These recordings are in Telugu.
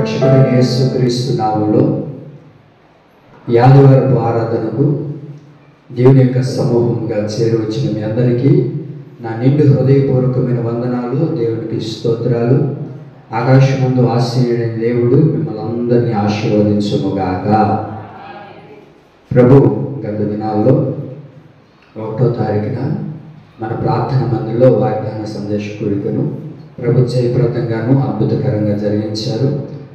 రక్షకుడైన యేసుక్రీస్తు నామములో ఈ ఆదివారపు ఆరాధనకు దేవుని యొక్క సమూహంగా చేరువచ్చిన మీ అందరికీ నా నిండు హృదయపూర్వకమైన వందనాలు. దేవునికి స్తోత్రాలు. ఆకాశమందు ఆశీనుడైన దేవుడు మిమ్మల్ని అందరినీ ఆశీర్వదించునుగాక. ప్రభు గత దినాల్లో 1వ తారీఖున మన ప్రార్థన మందిలో వాగ్దాన సందేశ కూడికను ప్రభు జయప్రదంగాను అద్భుతకరంగా జరిగించారు.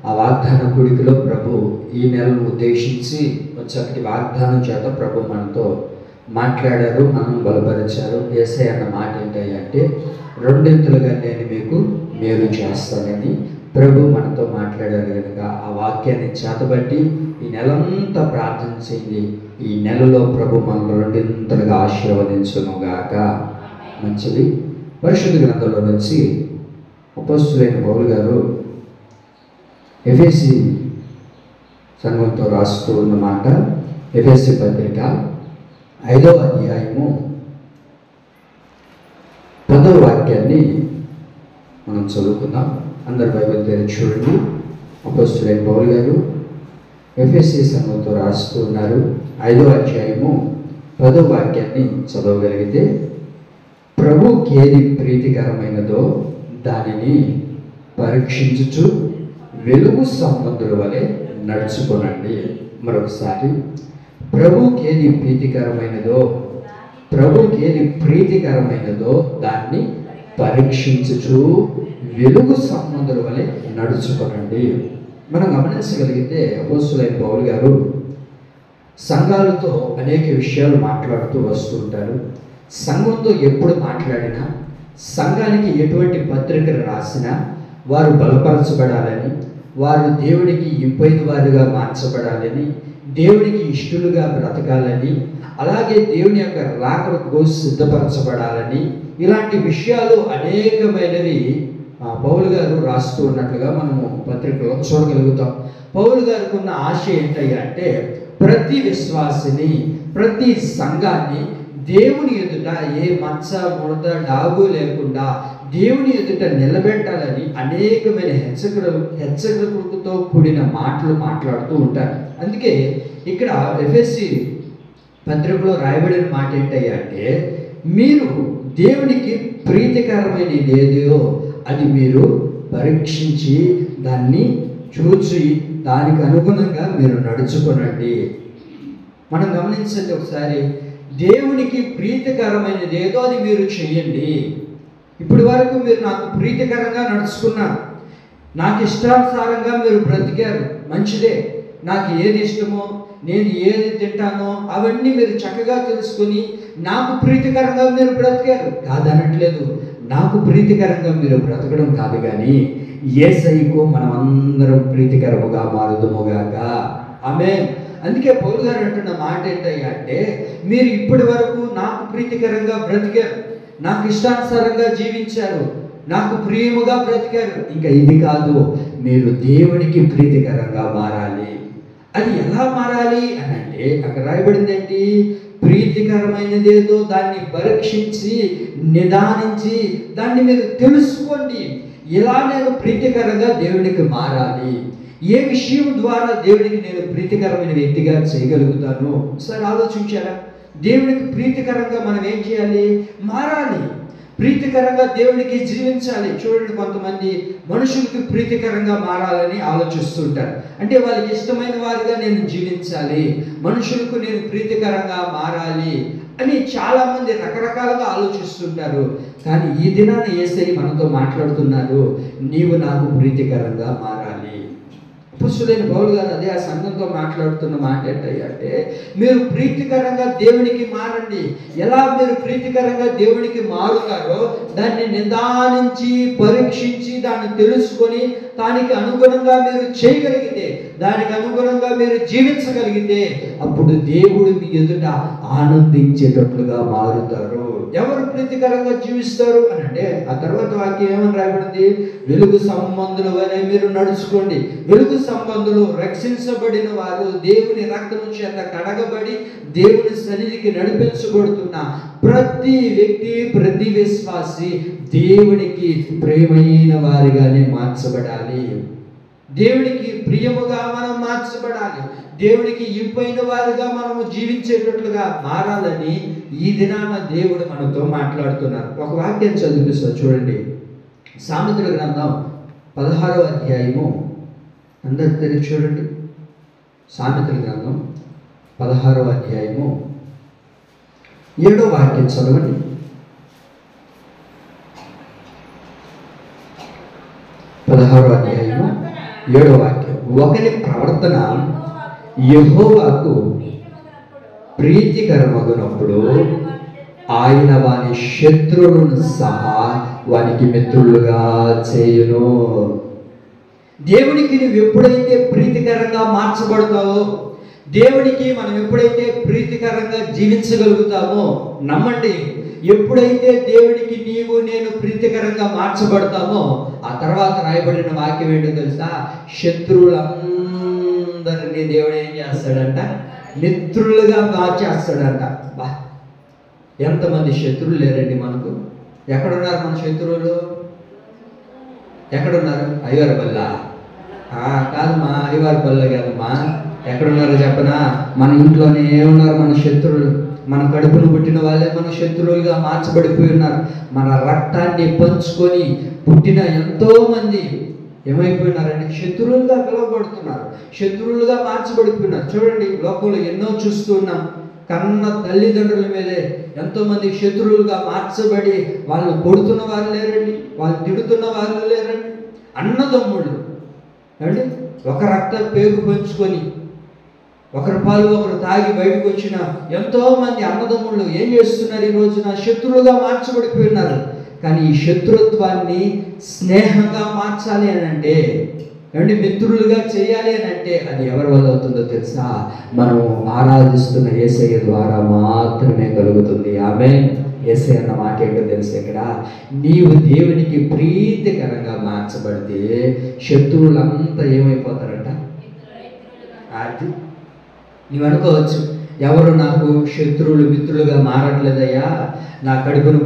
ఆ వాగ్దాన కూడికలో ప్రభు ఈ నెలను ఉద్దేశించి చక్కటి వాగ్దానం చేత ప్రభు మనతో మాట్లాడారు, మనం బలపరిచారు. యేసయ్య అన్న మాట ఏంటంటే రెండింతలుగా నేను మీకు మేలు చేస్తానని ప్రభు మనతో మాట్లాడారు. కనుక ఆ వాక్యాన్ని చేతబట్టి ఈ నెలంతా ప్రార్థన చేయండి. ఈ నెలలో ప్రభు మనల్ని రెండింతలుగా ఆశీర్వదించునుగాక. మంచిది. పరిశుద్ధ గ్రంథంలో నుంచి అపోస్తలుడైన పౌలు గారు ఎఫెసీ సంఘంతో రాస్తూ ఉన్నమాట. ఎఫెసీ పత్రిక 5వ అధ్యాయము 10వ వాక్యాన్ని మనం చదువుకుందాం. అందరు బైబిల్ తెరిచి చూడండి. అపోస్తలుడైన పౌలు గారు ఎఫెసీ సంఘంతో రాస్తూ ఉన్నారు. 5వ అధ్యాయము 10వ వాక్యాన్ని చదవగలిగితే, ప్రభుకి ఏది ప్రీతికరమైనదో దానిని పరీక్షించుచు వెలుగు సంబంధుల వలె నడుచుకోనండి. మరొకసారి, ప్రభుకి ఏది ప్రీతికరమైనదో దాన్ని పరీక్షించుచు వెలుగు సంబంధుల వలె నడుచుకోనండి. మనం గమనించగలిగితే అపోస్తలుడైన పౌలు గారు సంఘాలతో అనేక విషయాలు మాట్లాడుతూ వస్తుంటారు. సంఘంతో ఎప్పుడు మాట్లాడినా, సంఘానికి ఎటువంటి పత్రికలు రాసినా వారు బలపరచబడాలని, వారు దేవునికి ఇంపైన వారుగా మార్చబడాలని, దేవునికి ఇష్టలుగా బ్రతకాలని, అలాగే దేవుని యొక్క రాకడకు సిద్ధపరచబడాలని, ఇలాంటి విషయాలు అనేకమైనవి పౌలు గారు రాస్తూ ఉన్నట్లుగా మనము పత్రికలో చూడగలుగుతాం. పౌలు గారికి ఉన్న ఆశ ఏంటంటే ప్రతి విశ్వాసిని, ప్రతి సంఘాన్ని దేవుని ఎదుట ఏ మచ్చ ముడత డాగు లేకుండా దేవుని ఎదుట నిలబెట్టాలని అనేకమైన హెచ్చరికలతో కూడిన మాటలు మాట్లాడుతూ ఉంటారు. అందుకే ఇక్కడ ఎఫెసీ పత్రికలో రాయబడిన మాట ఏంటంటే, మీరు దేవునికి ప్రీతికరమైనది ఏదో అది మీరు పరీక్షించి దాన్ని చూసి దానికి అనుగుణంగా మీరు నడుచుకోనండి. మనం గమనించండి ఒకసారి, దేవునికి ప్రీతికరమైనది ఏదో అది మీరు చెయ్యండి. ఇప్పటి వరకు మీరు నాకు ప్రీతికరంగా నడుచుకున్నారు, నాకు ఇష్టానుసారంగా మీరు బ్రతికారు, మంచిదే. నాకు ఏది ఇష్టమో, నేను ఏది తింటానో అవన్నీ మీరు చక్కగా తెలుసుకుని నాకు ప్రీతికరంగా మీరు బ్రతికారు. కాదనట్లేదు, నాకు ప్రీతికరంగా మీరు బ్రతకడం కాదు, కానీ యేసయ్యకు మనం అందరం ప్రీతికరముగా మారుదుముగాక. ఆమేన్. అందుకే పౌలు గారు అంటున్న మాట ఏంటంటే, మీరు ఇప్పటి వరకు నాకు ప్రీతికరంగా బ్రతికారు, నాకు ఇష్టానుసారంగా జీవించారు, నాకు ప్రియముగా బ్రతికారు. ఇంకా ఇది కాదు, మీరు దేవునికి ప్రీతికరంగా మారాలి. అది ఎలా మారాలి అని అంటే అక్కడ రాయబడింది ఏంటి? ప్రీతికరమైనది ఏదో దాన్ని పరీక్షించి నిదానించి దాన్ని మీరు తెలుసుకోండి. ఇలా నేను ప్రీతికరంగా దేవునికి మారాలి, ఏ విషయం ద్వారా దేవునికి నేను ప్రీతికరమైన వ్యక్తిగా చేయగలుగుతాను? ఒకసారి ఆలోచించారా? దేవునికి ప్రీతికరంగా మనం ఏం చేయాలి? మారాలి. ప్రీతికరంగా దేవునికి జీవించాలి. చూడండి, కొంతమంది మనుషులకు ప్రీతికరంగా మారాలని ఆలోచిస్తుంటారు. అంటే వాళ్ళకి ఇష్టమైన వారిగా నేను జీవించాలి, మనుషులకు నేను ప్రీతికరంగా మారాలి అని చాలామంది రకరకాలుగా ఆలోచిస్తుంటారు. కానీ ఈ దినాన్ని యేసయ్య మనతో మాట్లాడుతున్నారు, నీవు నాకు ప్రీతికరంగా మారాలి. అపోస్తలుడైన పౌలు గారు అదే ఆ సంఘంతో మాట్లాడుతున్న మాట ఏంటంటే, మీరు ప్రీతికరంగా దేవునికి మారండి. ఎలా మీరు ప్రీతికరంగా దేవునికి మారుతారో దాన్ని నిదానించి పరీక్షించి దాన్ని తెలుసుకొని దానికి అనుగుణంగా మీరు చేయగలిగితే, దానికి అనుగుణంగా మీరు జీవించగలిగితే అప్పుడు దేవుడు మీ ఎదుట ఆనందించేటట్లుగా మారుతారు. ఎవరు ప్రీతికరంగా జీవిస్తారు అని అంటే ఆ తర్వాత వాక్యం ఏమని రాయబడింది? వెలుగు సంబంధుల వలె మీరు నడుచుకోండి. వెలుగు సంబంధులు రక్షించబడిన వారు, దేవుని రక్తము చేత కడగబడి దేవుని సన్నిధికి నడిపించబడుతున్న ప్రతి వ్యక్తి, ప్రతి విశ్వాసి దేవునికి ప్రేమైన వారిగానే మార్చబడాలి. దేవునికి ప్రియముగా మనం మార్చబడాలి. దేవునికి ఇంపైన వారిగా మనము జీవించేటట్లుగా మారాలని ఈ దినాన దేవుడు మనతో మాట్లాడుతున్నారు. ఒక వాక్యం చదివిస్తా చూడండి. సామెతల గ్రంథం 16వ అధ్యాయము, అందరు తెరిచి చూడండి. సామెతల గ్రంథం 16వ అధ్యాయము 7వ వాక్యం చదవండి. 16వ అధ్యాయము 7వ వాక్యం. ఒకరి ప్రవర్తన యెహోవాకు ప్రీతికరమగునప్పుడు ఆయన వాని శత్రువులను సహా వానికి మిత్రులుగా చేయును. దేవునికి నువ్వు ఎప్పుడైతే ప్రీతికరంగా మార్చబడతావో, దేవునికి మనం ఎప్పుడైతే ప్రీతికరంగా జీవించగలుగుతామో, నమ్మండి, ఎప్పుడైతే దేవునికి నీవు నేను ప్రీతికరంగా మార్చబడతామో ఆ తర్వాత రాయబడిన వాక్యం ఏంటో తెలుసా? శత్రువులందరినీ దేవుడు ఏం చేస్తాడంట? మిత్రులుగా మార్చేస్తాడంట. బా, ఎంతమంది శత్రువులు లేరండి మనకు? ఎక్కడున్నారు మన శత్రువులు? ఎక్కడున్నారు? అయ్యవారిపల్ల కాదమ్మా, అయ్యవారిపల్ల కాదమ్మా. ఎక్కడున్నారో చెప్పనా? మన ఇంట్లోనే ఉన్నారు మన శత్రువులు. మన కడుపును పుట్టిన వాళ్ళే మన శత్రువులుగా మార్చబడిపోయి ఉన్నారు. మన రక్తాన్ని పంచుకొని పుట్టిన ఎంతో మంది ఏమైపోయినారంటే శత్రువులుగా పిలువబడుతున్నారు, శత్రువులుగా మార్చబడిపోయినారు. చూడండి, లోకంలో ఎన్నో చూస్తూ ఉన్నాం. కన్న తల్లిదండ్రుల మీదే ఎంతోమంది శత్రువులుగా మార్చబడి వాళ్ళని కొడుతున్న వారు లేరండి, వాళ్ళు తిడుతున్న వాళ్ళు లేరండి. అన్నదమ్ముళ్ళు అండి ఒక రక్త పేగు పంచుకొని ఒకరి పాలు ఒకరు తాగి బయటకు వచ్చిన ఎంతోమంది అన్నదమ్ముళ్ళు ఏం చేస్తున్నారు? ఈ రోజున శత్రువులుగా మార్చబడిపోయినారు. కానీ ఈ శత్రుత్వాన్ని స్నేహంగా మార్చాలి అని అంటే, ఏమంటే మిత్రులుగా చేయాలి అని అంటే అది ఎవరి వల్ల అవుతుందో తెలుసా? మనం ఆరాధిస్తున్న యేసయ్య ద్వారా మాత్రమే కలుగుతుంది. ఆమేన్. యేసయ్య అన్న మాట ఏంటో తెలుసు? ఇక్కడ నీవు దేవునికి ప్రీతికరంగా మార్చబడితే శత్రువులంతా ఏమైపోతారంట? అది నీవు అనుకోవచ్చు, ఎవరు నాకు శత్రువులు మిత్రులుగా మారట్లేదయ్యా, నా కడుపును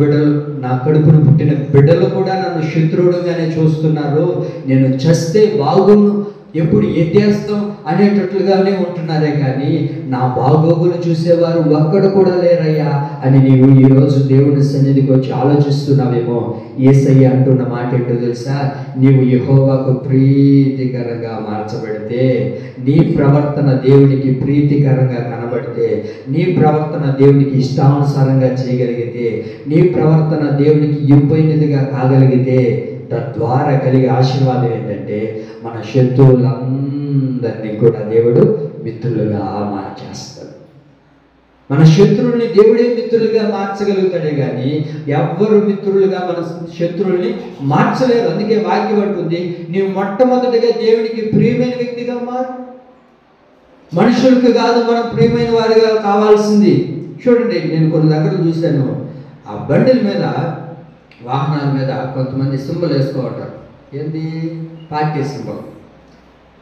పుట్టిన బిడ్డలు కూడా నన్ను శత్రువుడుగానే చూస్తున్నారు, నేను చస్తే బాగును, ఎప్పుడు ఎత్తేస్తాం అనేటట్లుగానే ఉంటున్నారే కానీ నా బాగోగులు చూసేవారు ఒక్కడు కూడా లేరయ్యా అని నీవు ఈరోజు దేవుని సన్నిధికి వచ్చి ఆలోచిస్తున్నావేమో. యేసయ్య అంటున్న మాట ఏంటో తెలుసా? నీవు యెహోవాకు ప్రీతికరంగా మార్చబడితే, నీ ప్రవర్తన దేవునికి ప్రీతికరంగా కనబడితే, నీ ప్రవర్తన దేవునికి ఇష్టానుసారంగా చేయగలిగితే, నీ ప్రవర్తన దేవునికి ఇంపైనదిగా కాగలిగితే, తద్వారా కలిగే ఆశీర్వాదం ఏంటంటే మన శత్రువులందరినీ కూడా దేవుడు మిత్రులుగా మార్చేస్తాడు. మన శత్రువుల్ని దేవుడే మిత్రులుగా మార్చగలుగుతాడే కానీ ఎవ్వరు మిత్రులుగా మన శత్రువుల్ని మార్చలేరు. అందుకే వాక్యం అంటుంది, నీవు మొట్టమొదటిగా దేవునికి ప్రియమైన వ్యక్తిగా మారు. మనుషులకు కాదు మనం ప్రియమైన వారిగా కావాల్సింది. చూడండి, నేను కొన్ని దగ్గర చూశాను, ఆ బండిల మీద వాహనాల మీద కొంతమంది సింబల్ వేసుకోవటారు. ఏంటి? Party symbol.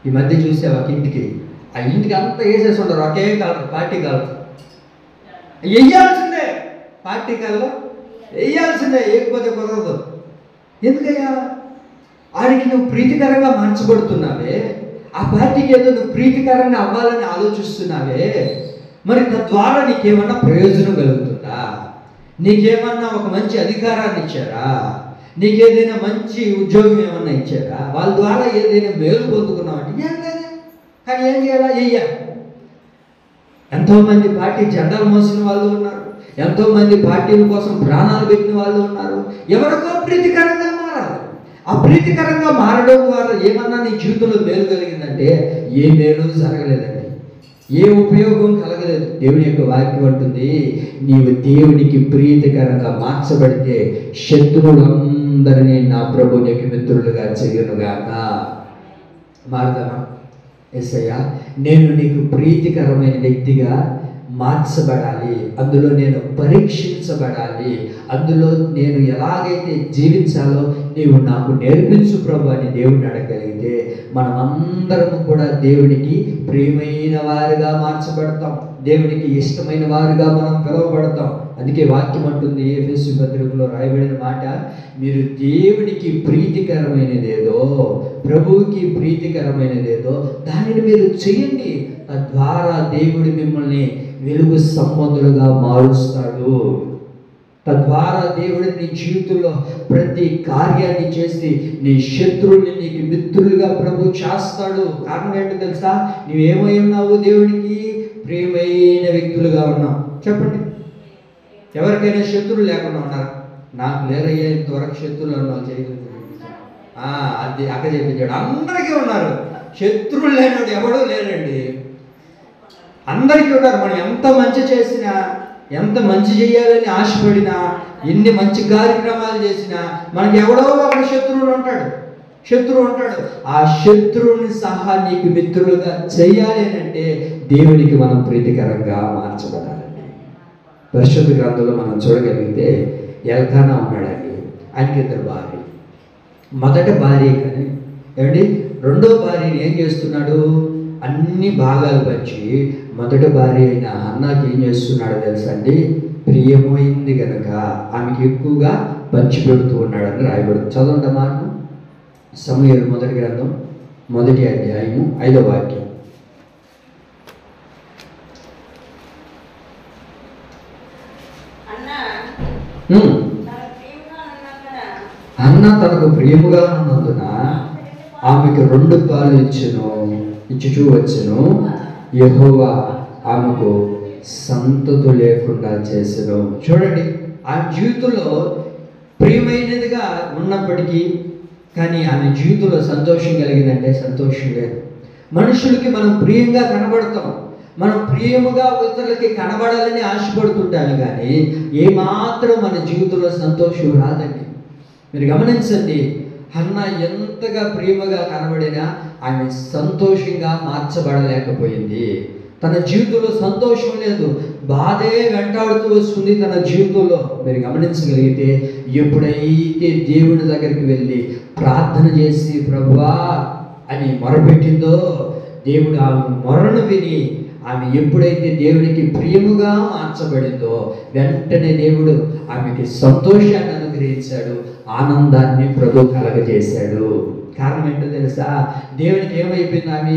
ఈ మధ్య చూసే ఒక ఇంటికి, ఆ ఇంటికి అంతా వేసేసి ఉంటారు ఒకే కలర్, పార్టీ కలర్. వేయాల్సిందే, పార్టీ కలర్ వేయాల్సిందే, వేయకపోతే కుదరదు. ఎందుకయ్యా? ఆడికి నువ్వు ప్రీతికరంగా మార్చబడుతున్నావే, ఆ పార్టీకి ఏదో నువ్వు ప్రీతికరంగా అవ్వాలని ఆలోచిస్తున్నావే, మరి తద్వారా నీకేమన్నా ప్రయోజనం కలుగుతుందా? నీకేమన్నా ఒక మంచి అధికారాన్ని ఇచ్చారా? నీకేదైనా మంచి ఉద్యోగం ఏమన్నా ఇచ్చారా? వాళ్ళ ద్వారా ఏదైనా మేలు పొందుకున్నావంటే ఏం లేదు. కానీ ఏం చేయాలా? చెయ్యాలి. ఎంతోమంది పార్టీ జెండాలు మోసిన వాళ్ళు ఉన్నారు, ఎంతోమంది పార్టీల కోసం ప్రాణాలు పెట్టిన వాళ్ళు ఉన్నారు. ఎవరికో ప్రీతికరంగా మారాలి. ఆ ప్రీతికరంగా మారడం ద్వారా ఏమన్నా నీ జీవితంలో మేలు కలిగిందంటే ఏ మేలు జరగలేదండి, ఏ ఉపయోగం కలగలేదు. దేవుని యొక్క వాక్యం అంటుంది, నీవు దేవునికి ప్రీతికరంగా మార్చబడితే శత్రువులందరినీ నా ప్రభు నీకు మిత్రులుగా చెయ్యునుగాక. మారుదామా? యేసయ్యా, నేను నీకు ప్రీతికరమైన వ్యక్తిగా మార్చబడాలి, అందులో నేను పరీక్షించబడాలి, అందులో నేను ఎలాగైతే జీవించాలో నీవు నాకు నేర్పించు ప్రభు అని దేవుడిని అడగలిగితే మనమందరము కూడా దేవునికి ప్రియమైన వారిగా మార్చబడతాం, దేవునికి ఇష్టమైన వారిగా మనం పిలువబడతాం. అందుకే వాక్యం అంటుంది ఎఫెసీ పత్రికలో రాయబడిన మాట, మీరు దేవునికి ప్రీతికరమైనదేదో, ప్రభువుకి ప్రీతికరమైనదేదో దానిని మీరు చేయండి. తద్వారా దేవుడు మిమ్మల్ని వెలుగు సంబంధులుగా మారుస్తాడు. తద్వారా దేవుడు నీ జీవితంలో ప్రతి కార్యాన్ని చేసి నీ శత్రువుల్ని నీకు మిత్రులుగా ప్రభు చేస్తాడు. కారణం ఏంటో తెలుసా? నువ్వేమై ఉన్నావు? దేవుడికి ప్రియమైన వ్యక్తులుగా ఉన్నావు. చెప్పండి, ఎవరికైనా శత్రువులు లేకుండా ఉన్నారా? నాకు లేరయ్యా ఇంతవరకు శత్రువులు ఉన్నావు చేయగలిగి అది అక్క చెప్పించాడు. అందరికీ ఉన్నారు. శత్రువులు లేనివాడు ఎవడూ లేరండి, అందరికీ ఉన్నారు. మనం ఎంత మంచి చేసినా, ఎంత మంచి చేయాలని ఆశపడినా, ఎన్ని మంచి కార్యక్రమాలు చేసినా మనకి ఎవడో ఒక శత్రువులు ఉంటాడు. ఆ శత్రువుని సహా నీకు మిత్రులుగా చేయాలి అంటే దేవునికి మనం ప్రీతికరంగా మార్చబడాలండి. పరిశుద్ధ గ్రంథంలో మనం చూడగలిగితే ఎల్కానా ఉన్నాడండి, ఆయనకి 2 భార్య. మొదటి భార్య కానీ ఏమండి, రెండో భార్యని ఏం చేస్తున్నాడు? అన్ని భాగాలు పంచి మొదటి భార్య అయిన హన్నాకి ఏం చేస్తున్నాడో తెలుసా అండి? ప్రియమైంది కనుక ఆమెకి ఎక్కువగా పంచిపెడుతూ ఉన్నాడని రాయబడుతుంది. చదవండి మాట. సమూయేలు మొదటి గ్రంథం 1వ అధ్యాయము 5వ వాక్యం. అన్న తనకు ప్రియముగా ఉన్నందున ఆమెకు 2 పాలు ఇచ్చుచూ వచ్చెను. యెహోవా ఆమెకు సంతతి లేకుండా చేసెను. చూడండి, ఆమె జీవితంలో ప్రియమైనదిగా ఉన్నప్పటికీ కానీ ఆమె జీవితంలో సంతోషం కలిగిందంటే సంతోషం లేదు. మనుషులకి మనం ప్రియంగా కనబడతాం, మనం ప్రియముగా ఇతరులకి కనబడాలని ఆశపడుతుంటాను, కానీ ఏమాత్రం మన జీవితంలో సంతోషం రాదండి. మీరు గమనించండి, హన్నా ఎంతగా ప్రేమగా కనబడినా ఆమె సంతోషంగా మార్చబడలేకపోయింది. తన జీవితంలో సంతోషం లేదు, బాధే వెంటాడుతూ వస్తుంది తన జీవితంలో. మీరు గమనించగలిగితే ఎప్పుడైతే దేవుని దగ్గరికి వెళ్ళి ప్రార్థన చేసి ప్రభువా అని మొరపెట్టిందో, దేవుడు ఆమె మొరను విని ఆమె ఎప్పుడైతే దేవునికి ప్రియముగా మార్చబడిందో వెంటనే దేవుడు ఆమెకి సంతోషాన్ని అనుగ్రహించాడు, ఆనందాన్ని ప్రభు కలగజేశాడు. కారణం ఏంటో తెలుసా? దేవునికి ఏమైపోయింది? ఆమె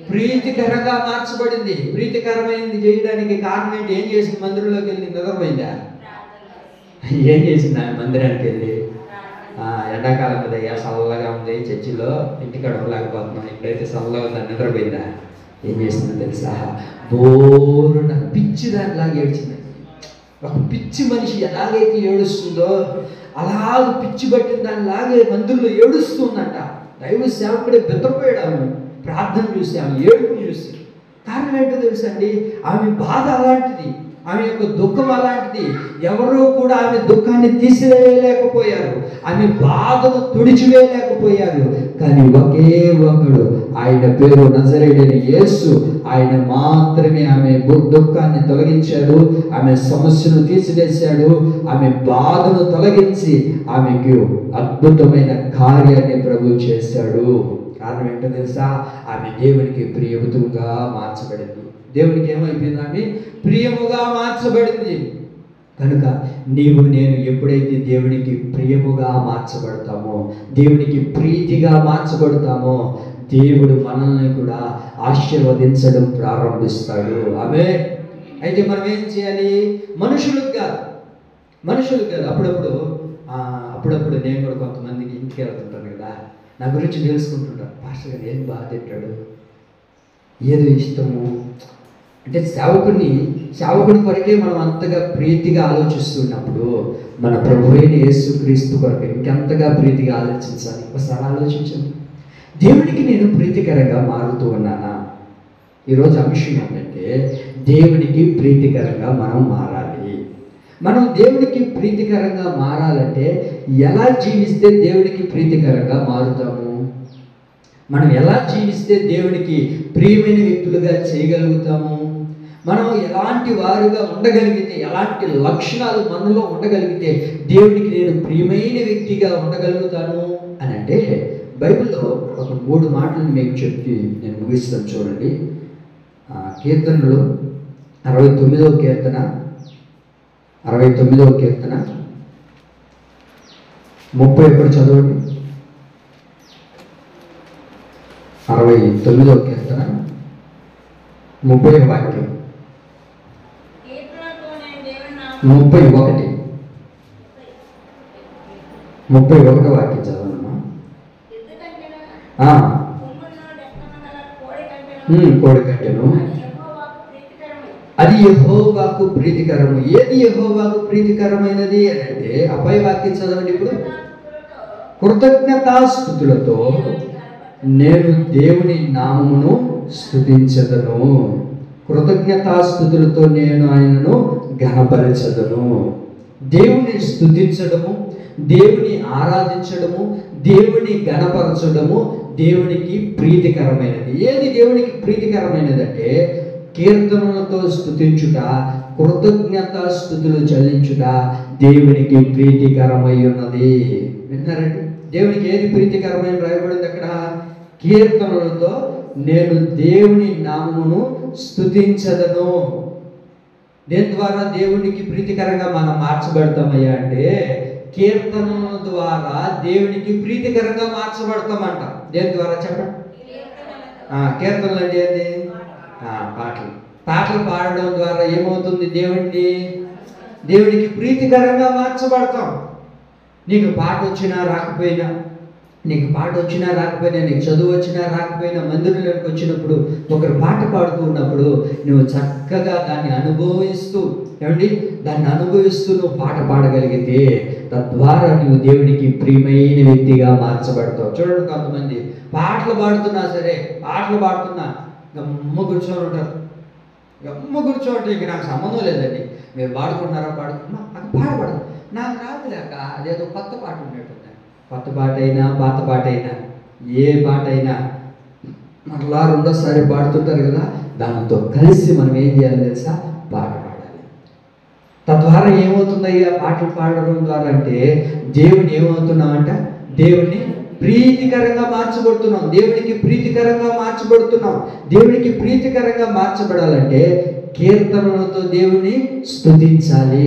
ప్రీతికరంగా మార్చబడింది. ప్రీతికరమైనది చేయడానికి కారణం ఏంటి? ఏం చేసింది? మందిరంలోకి వెళ్ళి నిద్రపోయిందా? ఏం చేసింది ఆమె? మందిరానికి వెళ్ళి ఎండాకాలం కదా, చల్లగా ఉంది, చర్చిలో ఇంటికాడ ఉండలేకపోతున్నాం, ఇప్పుడైతే చల్లగా ఉందని నిద్రపోయిందా? ఏం చేసిందో తెలుసా? బోరున పిచ్చి దానిలాగా ఏడ్చింది. ఒక పిచ్చి మనిషి ఎలాగైతే ఏడుస్తుందో అలాగ పిచ్చి పట్టిన దానిలాగే మందిరంలో ఏడుస్తుందంట. దైవ సేవకుడే బెత్తపోయాడు ఆమె ప్రార్థన చూసి, ఆమె ఏడుపుని చూసి. కారణం ఏంటో తెలుసా అండి? ఆమె బాధ అలాంటిది, ఆమె యొక్క దుఃఖం అలాంటిది. ఎవరూ కూడా ఆమె దుఃఖాన్ని తీసివేయలేకపోయారు, ఆమె బాధను తుడిచివేయలేకపోయారు. కానీ ఒకే ఒకడు, ఆయన పేరు నజరేయుడైన యేసు, ఆయన మాత్రమే ఆమె దుఃఖాన్ని తొలగించాడు, ఆమె సమస్యను తీసివేశాడు, ఆమె బాధను తొలగించి ఆమెకు అద్భుతమైన కార్యాన్ని ప్రభు చేశాడు. కారణం ఏంటో తెలుసా? ఆమె దేవునికి ప్రియముగా మార్చబడింది. దేవునికి ఏమైపోయింది? ఆమె ప్రియముగా మార్చబడింది. కనుక నీవు నేను ఎప్పుడైతే దేవునికి ప్రియముగా మార్చబడతామో, దేవునికి ప్రీతిగా మార్చబడతామో, దేవుడు మనల్ని కూడా ఆశీర్వదించడం ప్రారంభిస్తాడు. ఆమేన్. అయితే మనం ఏం చేయాలి? మనుషులకు కాదు. అప్పుడప్పుడు నేను కూడా కొంతమందికి ఇంటికి వెళ్తుంటాను కదా, నా గురించి తెలుసుకుంటుంటాను. పాస్టర్ గారు ఏం బాగా తింటాడు, ఏదో ఇష్టము అంటే సేవకుని కొరకే మనం అంతగా ప్రీతిగా ఆలోచిస్తున్నప్పుడు మన ప్రభు అయిన యేసుక్రీస్తు కొరకు ఇంకెంతగా ప్రీతిగా ఆలోచించాలి. ఒకసారి ఆలోచించండి. దేవునికి నేను ప్రీతికరంగా మారుతూ ఉన్నానా? ఈరోజు అంశం ఏంటంటే దేవునికి ప్రీతికరంగా మనం మారాలి. మనం దేవునికి ప్రీతికరంగా మారాలంటే ఎలా జీవిస్తే దేవునికి ప్రీతికరంగా మారుతాము? మనం ఎలా జీవిస్తే దేవునికి ప్రియమైన వ్యక్తులుగా చేయగలుగుతాము? మనం ఎలాంటి వారుగా ఉండగలిగితే, ఎలాంటి లక్షణాలు మనలో ఉండగలిగితే దేవునికి నేను ప్రియమైన వ్యక్తిగా ఉండగలుగుతాను అని అంటే, బైబిల్లో ఒక 3 మాటలు మీకు చెప్పి నేను ముగిస్తాను. చూడండి, కీర్తనలు 69వ కీర్తన 69వ కీర్తన 31 చదవండి. 69వ కీర్తన 30వ వాక్యం. 31వ వాక్యం చదవమ్మా. కోడి కట్టెను అది యెహోవాకు ప్రీతికరము. ఏది యెహోవాకు ప్రీతికరమైనది అని అంటే అపై వాక్యం చదవండి. ఇప్పుడు కృతజ్ఞతాస్తుతులతో నేను దేవుని నామమును స్తుతించదను. కృతజ్ఞతాస్తుతులతో నేను ఆయనను ఘనపరచదను. దేవుని స్తుతించడము, దేవుని ఆరాధించడము, దేవుని ఘనపరచడము దేవునికి ప్రీతికరమైనది. ఏది దేవునికి ప్రీతికరమైనది అంటే కీర్తనలతో స్తుతించుట, కృతజ్ఞతాస్తుతులు చెల్లించుట దేవునికి ప్రీతికరమై ఉన్నది. విన్నారండి? దేవునికి ఏది ప్రీతికరమైన రాయబడింది అక్కడ? కీర్తనలతో నేను దేవుని నామమును స్తుతించదను. దేని ద్వారా దేవునికి ప్రీతికరంగా మనం మార్చబడతామయ్యా అంటే కీర్తనల ద్వారా దేవునికి ప్రీతికరంగా మార్చబడతామంట. దేని ద్వారా చెప్పండి? కీర్తనలు అంటే ఏంటి? పాటలు. పాటలు పాడడం ద్వారా ఏమవుతుంది? దేవునికి ప్రీతికరంగా మార్చబడతాం. నీకు పాట వచ్చినా రాకపోయినా, నీకు చదువు వచ్చినా రాకపోయినా, మందిరంలోకి వచ్చినప్పుడు ఒకరు పాట పాడుతూ ఉన్నప్పుడు నువ్వు చక్కగా దాన్ని అనుభవిస్తూ నువ్వు పాట పాడగలిగితే తద్వారా నువ్వు దేవునికి ప్రియమైన వ్యక్తిగా మార్చబడతావు. చూడండి, కొంతమంది పాటలు పాడుతున్నా గమ్మ కూర్చొని ఉంటారు. ఇక నాకు సంబంధం లేదండి, మీరు పాడుకుంటున్నారా? నాకు పాడబడదు, నాకు రాదులేక అదేదో కొత్త పాట ఉన్నట్టుంది. కొత్త పాట అయినా పాత పాట అయినా ఏ పాట అయినా మరలా రెండోసారి పాడుతుంటారు కదా, దానితో కలిసి మనం ఏం చేయాలి తెలుసా? పాట పాడాలి. తద్వారా ఏమవుతుందయ్యా పాటలు పాడడం ద్వారా అంటే దేవుని ఏమవుతున్నామంట? దేవుణ్ణి ప్రీతికరంగా మార్చబడుతున్నాం. దేవునికి ప్రీతికరంగా మార్చబడాలంటే కీర్తనలతో దేవుని స్తుతించాలి.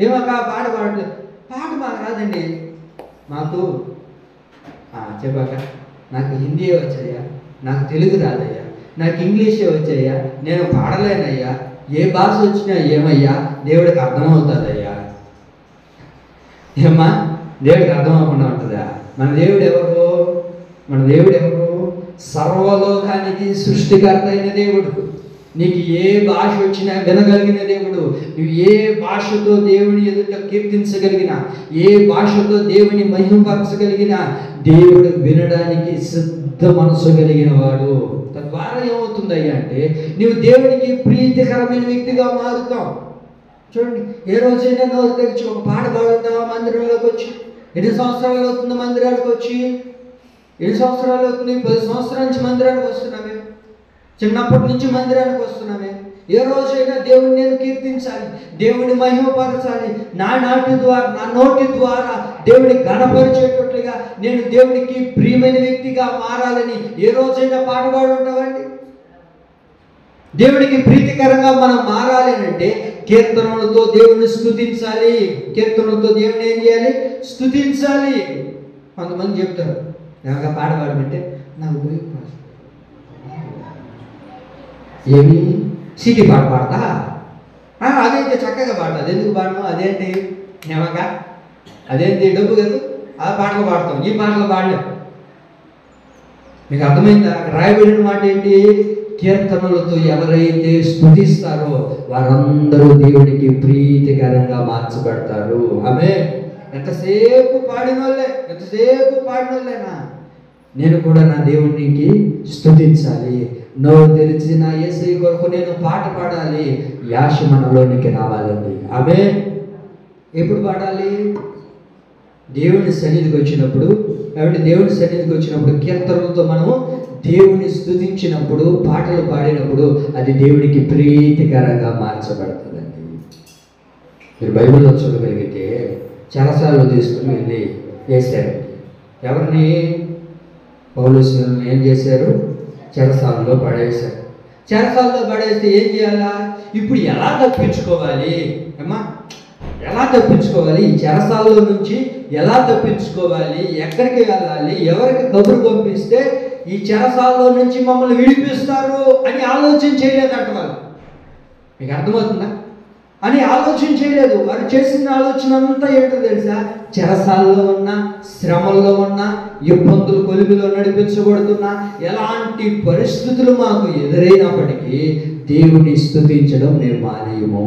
ఏమక్క పాట పాడలేదు? పాట మాకు రాదండి. మాకు చెప్పాక నాకు హిందీ వచ్చాయా, నాకు తెలుగు రాదయ్యా, నాకు ఇంగ్లీషే వచ్చాయా, నేను పాడలేనయ్యా, ఏ భాష వచ్చినా ఏమయ్యా దేవుడికి అర్థమవుతుందయ్యా. ఏమ్మా దేవుడికి అర్థమవకుండా ఉంటుందా? మన దేవుడు ఎవరు? సర్వలోకానికి సృష్టికర్త అయిన దేవుడు. నీకు ఏ భాష వచ్చినా వినగలిగిన దేవుడు. నువ్వు ఏ భాషతో దేవుని ఎదుట కీర్తించగలిగిన, ఏ భాషతో దేవుని మహిమపరచగలిగిన దేవుడు వినడానికి సిద్ధ మనసు కలిగిన వాడు. తద్వారా ఏమవుతుందయ్యా అంటే నువ్వు దేవునికి ప్రీతికరమైన వ్యక్తిగా మారుతావు. చూడండి, ఏ రోజైనా నోరు తెరిచి ఒక పాట పాడుతావా? మందిరంలోకి వచ్చి ఎన్ని సంవత్సరాలు అవుతుంది మందిరానికి వచ్చి? 10 సంవత్సరాల నుంచి మందిరానికి వస్తున్నామే, చిన్నప్పటి నుంచి మందిరానికి వస్తున్నామే. ఏ రోజైనా దేవుని నేను కీర్తించాలి, దేవుని మహిమపరచాలి, నా నోటి ద్వారా దేవుని ఘనపరిచేటట్లుగా నేను దేవునికి ప్రియమైన వ్యక్తిగా మారాలని ఏ రోజైనా పాట పాడుంటావండి? దేవునికి ప్రీతికరంగా మనం మారాలి అంటే కీర్తనలతో దేవుని స్తుతించాలి. కీర్తనలతో దేవుని ఏం చేయాలి? స్తుతించాలి. కొంతమంది చెప్తారు, ఏమగా పాట పాడమంటే నాకు పోయి ఏమి సిటీ పాట పాడతా? అదేంటి చక్కగా పాడతా, అది ఎందుకు పాడను? అదేంటి ఏమగా అదేంటి డబ్బు కదా, ఆ పాటలు పాడతాం, ఈ పాటలు పాడలేం. మీకు అర్థమైందా? రాయబడిన మాట ఏంటి? కీర్తనలతో ఎవరైతే స్తుతిస్తారో వారందరూ దేవునికి ప్రీతికరంగా మార్చబడతారు. ఆమె ఎంతసేపు పాడినోళ్ళేనా? నేను కూడా నా దేవునికి స్తుతించాలి, నోరు తెరిచి నా యేసయ్య కొరకు నేను పాట పాడాలి, యాశ మనలోనికి రావాలండి. ఆమె ఎప్పుడు పాడాలి? దేవుని సన్నిధికి వచ్చినప్పుడు. దేవుని సన్నిధికి వచ్చినప్పుడు కీర్తనలతో మనము దేవుని స్తుతించినప్పుడు, పాటలు పాడినప్పుడు అది దేవునికి ప్రీతికరంగా మార్చబడుతుందండి. మీరు బైబిల్లో చూడగలిగితే చాలాసార్లు తీసుకుని వెళ్ళి వేశారండి. ఎవరిని? పౌలుని ఏం చేశారు? చెరసాలలో పడేశారు. చెరసాలలో పడేస్తే ఏం చేయాలా? ఇప్పుడు ఎలా తప్పించుకోవాలి అమ్మా, ఎలా తప్పించుకోవాలి, ఈ చెరసాలలో నుంచి ఎలా తప్పించుకోవాలి, ఎక్కడికి వెళ్ళాలి, ఎవరికి కబురు పంపిస్తే ఈ చెరసాలలో నుంచి మమ్మల్ని విడిపిస్తారు అని ఆలోచన చేయలేదంట వాళ్ళు. మీకు అర్థమవుతుందా? అని ఆలోచన చేయలేదు. వారు చేసిన ఆలోచన అంతా ఏంటో తెలుసా? చెరసాలలో ఉన్న, శ్రమల్లో ఉన్న, ఇబ్బందులు కొలుగులో నడిపించబడుతున్నా, ఎలాంటి పరిస్థితులు మాకు ఎదురైనప్పటికీ దేవుని స్తుతించడం మేము మానేయము.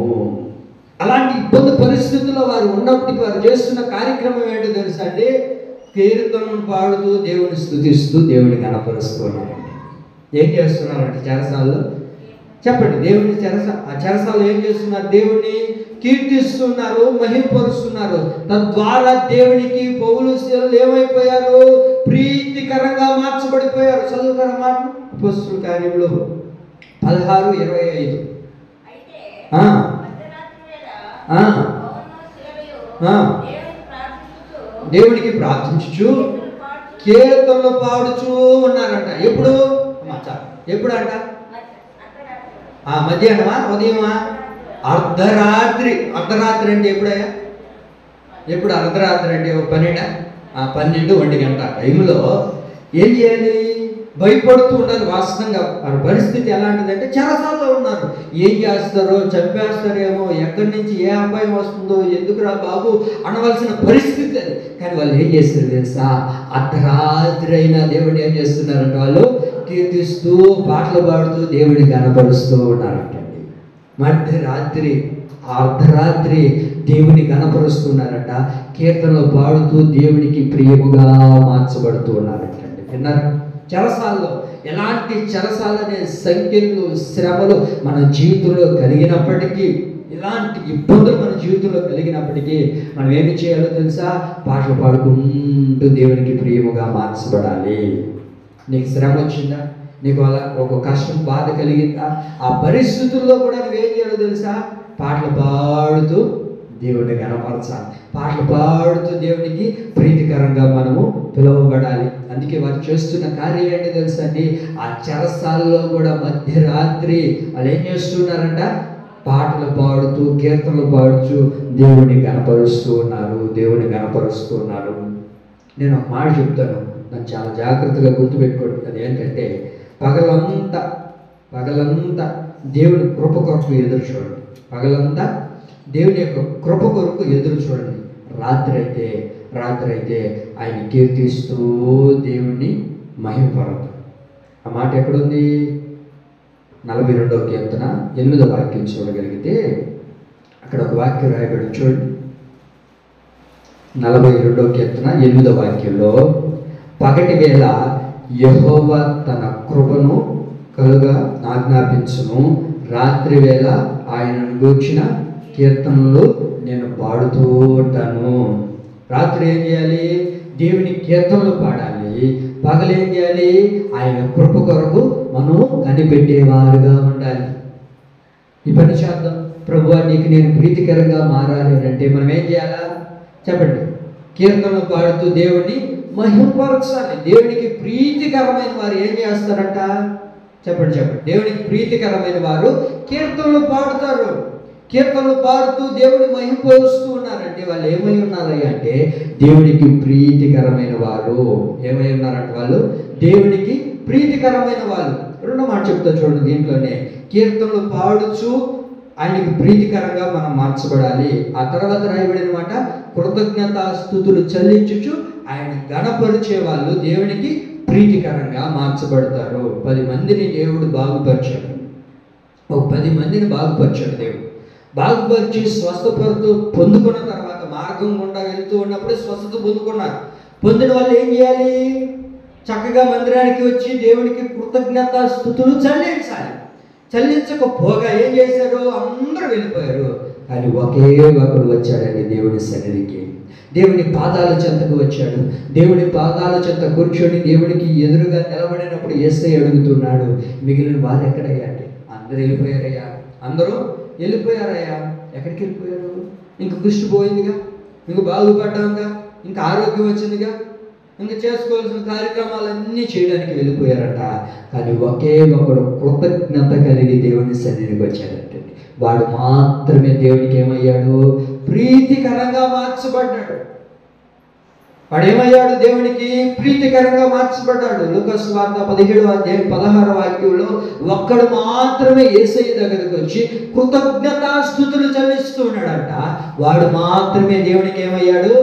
అలాంటి ఇబ్బంది పరిస్థితుల్లో వారు ఉన్నప్పటికీ వారు చేస్తున్న కార్యక్రమం ఏంటో తెలుసా అండి? కీర్తనలు పాడుతూ దేవుని స్తుతిస్తూ దేవుని కనపరుస్తూ ఉన్నారండి. ఏం చేస్తున్నారంటే చెరసాలలో? చెప్పండి. దేవుని చెరసాలలో ఏం చేస్తున్నారు? దేవుని కీర్తిస్తున్నారు, మహిమపరుస్తున్నారు. తద్వారా దేవునికి పౌలు శీలలు ఏమైపోయారు? ప్రీతికరంగా మార్చబడిపోయారు. చదువుతారా మాట? అపోస్తలుల కార్యములు 16:25. దేవునికి ప్రార్థించుచు కీర్తనలు పాడుచూ ఉన్నారంట. ఎప్పుడు? ఎప్పుడు అంట? మధ్యాహ్నమా, ఉదయమా? అర్ధరాత్రి. అర్ధరాత్రి అంటే ఎప్పుడయ్యా? ఎప్పుడు అర్ధరాత్రి అంటే 12, 1 గంట టైంలో ఏం చేయాలి? భయపడుతూ ఉండాలి. వాస్తవంగా వారి పరిస్థితి ఎలాంటిదంటే చెరసాలలో ఉన్నారు. ఏం చేస్తారో, చంపేస్తారేమో, ఎక్కడి నుంచి ఏ అపాయం వస్తుందో, ఎందుకురా బాబు అనవలసిన పరిస్థితి అది. కానీ వాళ్ళు ఏం చేస్తారు తెలుసా? అర్ధరాత్రి అయినా దేవుడిని ఏం చేస్తున్నారంటే వాళ్ళు కీర్తిస్తూ పాటలు పాడుతూ దేవుడిని కనపరుస్తూ ఉన్నారంటండి. మధ్యరాత్రి, అర్ధరాత్రి దేవుని కనపరుస్తున్నారట. కీర్తనలు పాడుతూ దేవునికి ప్రియముగా మార్చబడుతూ ఉన్నారంటండి. విన్నారు? చెరసాలలో ఎలాంటి చెరసాలనే సంఖ్యలు, శ్రమలు మన జీవితంలో కలిగినప్పటికీ, ఇలాంటి ఇబ్బందులు మన జీవితంలో కలిగినప్పటికీ మనం ఏమి చేయాలో తెలుసా? పాటలు పాడుకుంటూ దేవునికి ప్రియముగా మార్చబడాలి. నీకు శ్రమ వచ్చిందా? నీకు అలా ఒక కష్టం, బాధ కలిగిందా? ఆ పరిస్థితుల్లో కూడా నువ్వేం చేయాలో తెలుసా? పాటలు పాడుతూ దేవుడిని కనపరచాలి. పాటలు పాడుతూ దేవునికి ప్రీతికరంగా మనము పిలువబడాలి. అందుకే వారు చేస్తున్న కార్యం ఏంటో తెలుసా అండి? ఆ చెరసాలలో కూడా మధ్యరాత్రి వాళ్ళు ఏం చేస్తున్నారంట? పాటలు పాడుతూ, కీర్తనలు పాడుతూ దేవుడిని కనపరుస్తూ ఉన్నారు. దేవుడిని కనపరుస్తూ ఉన్నారు. నేను ఒక మాట చెప్తాను, నన్ను చాలా జాగ్రత్తగా గుర్తుపెట్టుకోండి. అది ఏంటంటే పగలంతా దేవుని కృప కొరకు ఎదురు చూడండి. పగలంతా దేవుని యొక్క కృప కొరకు ఎదురు చూడండి. రాత్రి అయితే ఆయన కీర్తిస్తూ దేవుణ్ణి మహిమపరదు. ఆ మాట ఎక్కడుంది? 42వ కీర్తన 8వ వాక్యం చూడగలిగితే అక్కడ ఒక వాక్యం రాయబడి చూడండి. 42వ కీర్తన 8వ వాక్యంలో, పగటి వేళ యెహోవా తన కృపను కలుగా ఆజ్ఞాపించును, రాత్రి వేళ ఆయనను గూర్చిన కీర్తనలు నేను పాడుతూ ఉంటాను. రాత్రి ఏం చేయాలి? దేవుని కీర్తనలు పాడాలి. పగలు ఏం చేయాలి? ఆయన కృప కొరకు మనం కనిపెట్టేవారుగా ఉండాలి. ఈ పని చేద్దాం. ప్రభువా నీకు నేను ప్రీతికరంగా మారాలి అంటే మనం ఏం చేయాలా? చెప్పండి. కీర్తనలు పాడుతూ దేవుడిని మహిమపరచాలి. దేవునికి ప్రీతికరమైన వారు ఏం చేస్తారంట? చెప్పండి. దేవునికి ప్రీతికరమైన వారు కీర్తనలు పాడుతారు. కీర్తనలు పాడుతూ దేవుని మహిమపరుస్తూ ఉన్నారంటే వాళ్ళు ఏమై ఉన్నారయ్యా అంటే దేవునికి ప్రీతికరమైన వారు. ఏమై ఉన్నారంటే వాళ్ళు దేవునికి ప్రీతికరమైన వాళ్ళు. రెండో మాట చెప్తా చూడండి దీంట్లోనే, కీర్తనలు పాడుచు ఆయనకి ప్రీతికరంగా మనం మార్చబడాలి. ఆ తర్వాత రాయబడిన మాట, కృతజ్ఞతాస్తుతులు చెల్లించుచు ఆయన గణపరిచే వాళ్ళు దేవునికి ప్రీతికరంగా మార్చబడతారు. 10 మందిని దేవుడు బాగుపరిచాడు. ఒక 10 మందిని బాగుపరిచాడు దేవుడు. బాగుపరిచి స్వస్థపడుతూ పొందుకున్న తర్వాత మార్గం గుండా వెళ్తూ ఉన్నప్పుడే స్వస్థత పొందుకున్నారు. పొందిన వాళ్ళు ఏం చేయాలి? చక్కగా మందిరానికి వచ్చి దేవునికి కృతజ్ఞతాస్తుతులు చెల్లించకపోగా ఏం చేశారు? అందరూ వెళ్ళిపోయారు. కానీ ఒకే ఒకడు వచ్చాడండి దేవుని సన్నిధికి. దేవుని పాదాల చెంతకు వచ్చాడు. దేవుని పాదాల చెంత కూర్చొని దేవునికి ఎదురుగా నిలబడినప్పుడు యేసయ్య అడుగుతున్నాడు, మిగిలిన వారు ఎక్కడయ్యా అంటే, అందరూ వెళ్ళిపోయారయ్యా. అందరూ వెళ్ళిపోయారయ్యా. ఎక్కడికి వెళ్ళిపోయారు? ఇంక కుష్టి పోయిందిగా, ఇంక బాగుపడ్డాంగా, ఇంకా ఆరోగ్యం వచ్చిందిగా, ఇంకా చేసుకోవాల్సిన కార్యక్రమాలన్నీ చేయడానికి వెళ్ళిపోయారట. కానీ ఒకే ఒకడు కృతజ్ఞత కలిగి దేవుని సన్నిధికి వచ్చాడంటే వాడు మాత్రమే దేవునికి ఏమయ్యాడు? ప్రీతికరంగా మార్చబడ్డాడు. వాడు ఏమయ్యాడు? దేవునికి ప్రీతికరంగా మార్చబడ్డాడు. లూకాసు వార్త 17వ అధ్యాయం 16వ వాక్యంలో ఒక్కడు మాత్రమే యేసయ్య దగ్గరికి వచ్చి కృతజ్ఞతాస్తుతులు చెల్లిస్తూ ఉన్నాడంట. వాడు మాత్రమే దేవునికి ఏమయ్యాడు?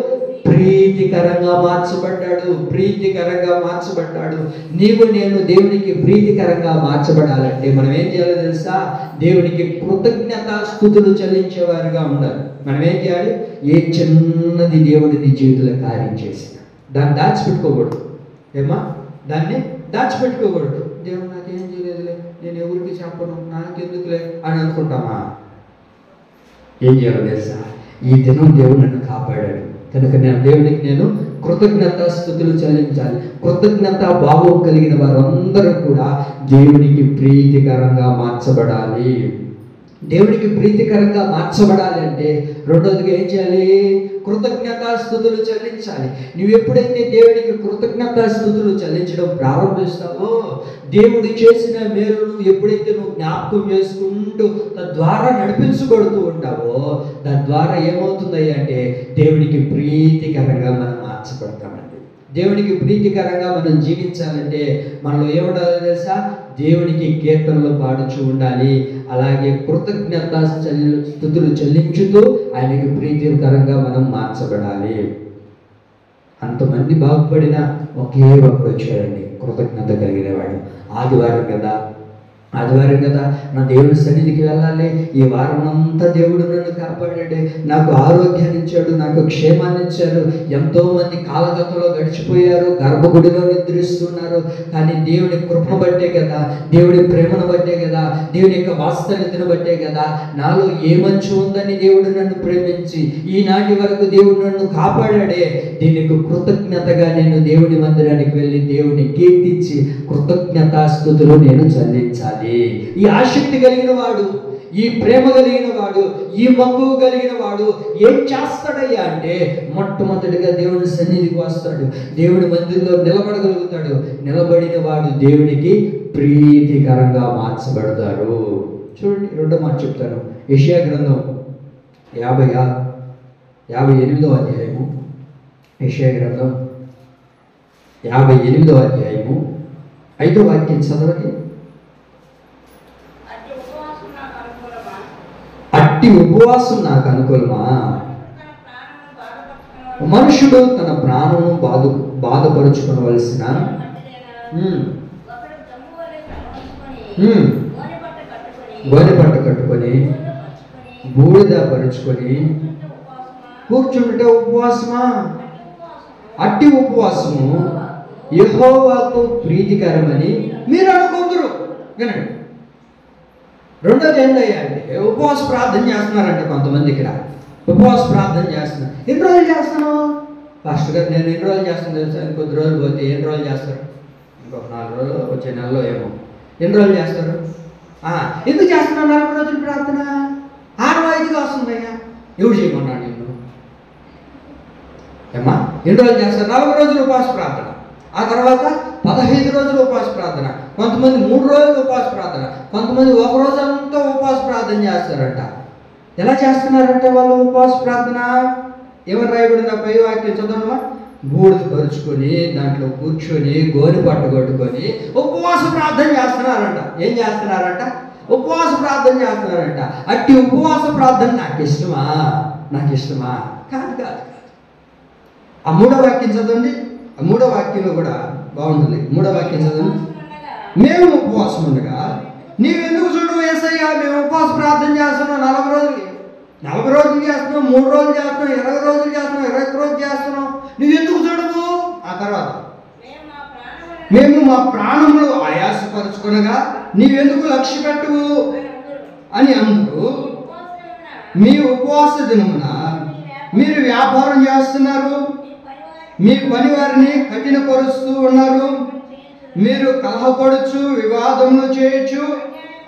ప్రీతికరంగా మార్చబడ్డాడు. ప్రీతికరంగా మార్చబడ్డాడు. నీవు నేను దేవునికి ప్రీతికరంగా మార్చబడాలంటే మనం ఏం చేయాలో తెలుసా? దేవునికి కృతజ్ఞతాస్తుతులు చెల్లించేవారుగా ఉండాలి. మనం ఏం చేయాలి? ఏ చిన్నది దేవుడి నీ జీవితంలో కార్యం చేసిన దాన్ని దాచిపెట్టుకోకూడదు. ఏమా? దాన్ని దాచిపెట్టుకోకూడదు. దేవుడు నాకేం చేయలేదులే, నేను ఎవరికి చెప్పను, నాకెందుకులే అని అనుకుంటామా? ఏం చేయాలో తెలుసా? ఈ దినం దేవుడు నన్ను కాపాడాడు కనుక నేను కృతజ్ఞతాస్తుతులు చెల్లించాలి. కృతజ్ఞత భావం కలిగిన వారందరూ కూడా దేవునికి ప్రీతికరంగా మార్చబడాలి. దేవునికి ప్రీతికరంగా మార్చబడాలి అంటే రెండోదిగా ఏం చేయాలి? కృతజ్ఞతాస్తుతులు చెల్లించాలి. నువ్వు ఎప్పుడైతే దేవునికి కృతజ్ఞతాస్తుతులు చెల్లించడం ప్రారంభిస్తావో, దేవుడు చేసిన మేలును ఎప్పుడైతే నువ్వు జ్ఞాపకం చేసుకుంటూ తద్వారా నడిపించబడుతూ ఉంటావో, తద్వారా ఏమవుతుంది అంటే దేవునికి ప్రీతికరంగా మనం మార్చబడతామండి. దేవునికి ప్రీతికరంగా మనం జీవించాలంటే మనలో ఏముండాలో తెలుసా? దేవునికి కీర్తనలు పాడుచూ ఉండాలి. అలాగే స్తుతులు చెల్లించుతూ ఆయనకి ప్రీతికరంగా మనం మార్చబడాలి. అంతమంది బాగుపడిన ఒకే ఒకడు వచ్చాడండి, కృతజ్ఞత కలిగిన వాడు. ఆదివారం కదా నా దేవుడి సన్నిధికి వెళ్ళాలి, ఈ వారం అంతా దేవుడు నన్ను కాపాడాడు, నాకు ఆరోగ్యాన్ని ఇచ్చాడు, నాకు క్షేమాన్ని ఇచ్చారు. ఎంతోమంది కాలగతంలో గడిచిపోయారు, గర్భగుడిలో నిద్రిస్తున్నారు. కానీ దేవుడి కృపను బట్టే కదా, దేవుడి ప్రేమను బట్టే కదా, దేవుని యొక్క వాత్సల్యతను బట్టే కదా నాలో ఏ మంచి ఉందని దేవుడు నన్ను ప్రేమించి ఈనాటి వరకు దేవుడు నన్ను కాపాడాడే. దీనికి కృతజ్ఞతగా నేను దేవుని మందిరానికి వెళ్ళి దేవుని కీర్తించి కృతజ్ఞతాస్తుతులు నేను చెల్లించాలి. ఈ ఆసక్తి కలిగిన వాడు, ఈ ప్రేమ కలిగిన వాడు, ఈ మక్కువ కలిగిన వాడు ఏం చేస్తాడయ్యా అంటే మొట్టమొదటిగా దేవుని సన్నిధికి వస్తాడు, దేవుని మందిరంలో నిలబడగలుగుతాడు. నిలబడిన వాడు దేవునికి ప్రీతికరంగా మార్చబడతాడు. చూడండి, రెండో మాట చెప్తాను. యెషయా గ్రంథం 58వ అధ్యాయము. యెషయా గ్రంథం 58వ అధ్యాయము 5వ వాక్యం చదవండి. అట్టి ఉపవాసం నాకు అనుకూలమా? మనుషుడు తన ప్రాణమును బాధపరుచుకోవలసిన గోనె పట్ట కట్టుకొని బూడిద పరుచుకొని కూర్చుంటే ఉపవాసమా? అట్టి ఉపవాసము యెహోవాకు ప్రీతికరమని మీరు అనుకుందరు. వినండి, రెండోది ఏంటయ్యా అంటే ఉపవాస ప్రార్థన చేస్తున్నారంటే కొంతమంది ఇక్కడ ఉపవాస ప్రార్థన చేస్తున్నారు. ఎన్ని రోజులు చేస్తాను పాస్టర్ గారు? నేను ఎన్ని రోజులు చేస్తాను తెలుసా? ఇంకొద్ది రోజులు పోతే ఎన్ని రోజులు చేస్తారు? ఇంకొక 4 రోజులు, వచ్చే నెలలో ఏమో. ఎన్ని రోజులు చేస్తారు? ఎందుకు చేస్తున్నావు 40 రోజులు ప్రార్థన? 6వ వస్తుందయ్యా. ఎవరు చేయమన్నాడు నిన్ను? ఏమ్మా, ఎన్ని రోజులు చేస్తారు? 40 రోజులు ఉపవాస ప్రార్థన. ఆ తర్వాత 15 రోజులు ఉపవాస ప్రార్థన. కొంతమంది 3 రోజులు ఉపవాస ప్రార్థన. కొంతమంది 1 రోజు అంతా ఉపవాస ప్రార్థన చేస్తారంట. ఎలా చేస్తున్నారంటే వాళ్ళు ఉపవాస ప్రార్థన? ఏమని రాయబడింది? పై వాక్యం చదవమా. బూడిద పరుచుకొని దాంట్లో కూర్చొని గోనె పట్ట కట్టుకొని ఉపవాస ప్రార్థన చేస్తున్నారంట. ఏం చేస్తున్నారంట? ఉపవాస ప్రార్థన చేస్తున్నారంట. అట్టి ఉపవాస ప్రార్థన నాకు ఇష్టమా? కాదు. ఆ 3వ వాక్యం చదవండి. ఆ 3వ వాక్యంలో కూడా బాగుంటుంది. 3వ వాక్యం చదవండి. మేము ఉపవాసం ఉండగా నీవెందుకు చూడు యేసయ్యా, మేము ఉపవాస ప్రార్థన చేస్తున్నాం 40 రోజులు చేస్తున్నాం, 3 రోజులు చేస్తున్నాం, 20 రోజులు చేస్తున్నాం, 21 రోజులు చేస్తున్నాం, నువ్వెందుకు చూడవు? ఆ తర్వాత మేము మా ప్రాణములు ఆయాసపరుచుకొనగా నీవెందుకు లక్ష్య పెట్టవు అని అందరూ మీ ఉపవాస దినమున మీరు వ్యాపారం చేస్తున్నారు, మీ పని వారిని కఠినపరుస్తూ ఉన్నారు, మీరు కలహపడుచు వివాదములు చేయొచ్చు,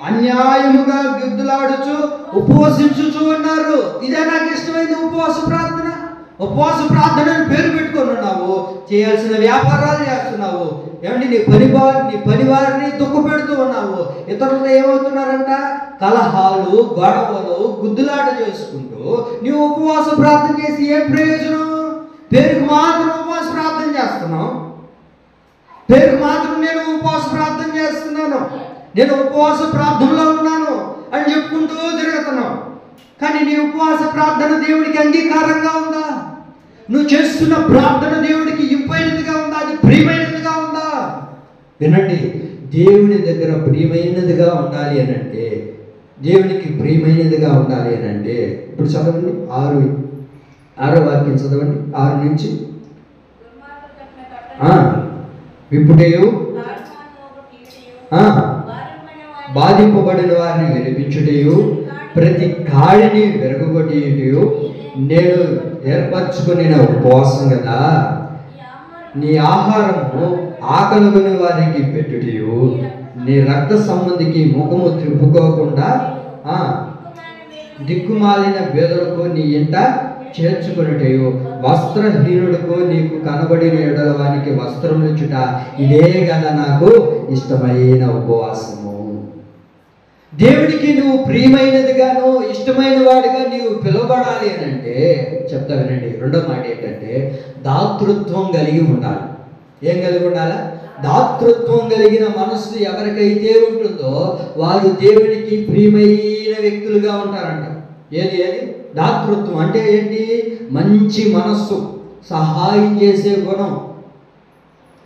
అన్యాయముగా గిద్దులాడుచు ఉపవసించుచు ఉన్నారు. ఇదే నాకు ఇష్టమైన ఉపవాస ప్రార్థన. ఉపవాస ప్రార్థనని పేరు పెట్టుకొని ఉన్నావు, చేయాల్సిన వ్యాపారాలు చేస్తున్నావు, ఏమండి నీ పని వారిని దుఃఖ పెడుతూ ఉన్నావు. ఇతరులతో ఏమవుతున్నారంట? కలహాలు, గొడవలు, గుద్దులాట చేసుకుంటూ నీవు ఉపవాస ప్రార్థన చేసి ఏం ప్రయోజనం? పేరుకు మాత్రం ఉపవాస ప్రార్థన చేస్తున్నావు. పేరుకు మాత్రం నేను ఉపవాస ప్రార్థన చేస్తున్నాను, నేను ఉపవాస ప్రార్థనలో ఉన్నాను అని చెప్పుకుంటూ తిరుగుతున్నావు. కానీ నీ ఉపవాస ప్రార్థన దేవుడికి అంగీకారంగా ఉందా? నువ్వు చేస్తున్న ప్రార్థన దేవుడికి ఇంపైనదిగా ఉందా? అది ప్రియమైనదిగా ఉందా? వినండి, దేవుని దగ్గర ప్రియమైనదిగా ఉండాలి అని అంటే, దేవునికి ప్రియమైనదిగా ఉండాలి అని అంటే, ఇప్పుడు చదవండి 6వ వాక్యం చదవండి, 6 నుంచి. విప్పుటయు బాధింపబడిన వారిని వినిపించుటయు ప్రతి కాడిని వెరగొట్టేయు నేను ఏర్పరచుకుని ఉపవాసం కదా. నీ ఆహారము ఆకలిగొని వారికి పెట్టుటయు నీ రక్త సంబంధికి ముఖము త్రిప్పుకోకుండా దిక్కుమాలిన బేదలకు నీ ఇంట చేర్చుకున్నటయు వస్త్రహీనుడుకు నీకు కనబడిన ఎడల వానికి వస్త్రములిచ్చుట ఇదే కదా నాకు ఇష్టమైన ఉపవాసము. దేవుడికి నువ్వు ప్రియమైనదిగాను ఇష్టమైన వాడిగా నీవు పిలువబడాలి అని అంటే చెప్తా వినండి. రెండో మాట ఏంటంటే దాతృత్వం కలిగి ఉండాలి. ఏం కలిగి ఉండాలా? దాతృత్వం కలిగిన మనస్సు ఎవరికైతే ఉంటుందో వారు దేవుడికి ప్రియమైన వ్యక్తులుగా ఉంటారంట. ఏది దాతృత్వం అంటే ఏంటి? మంచి మనస్సు, సహాయం చేసే గుణం.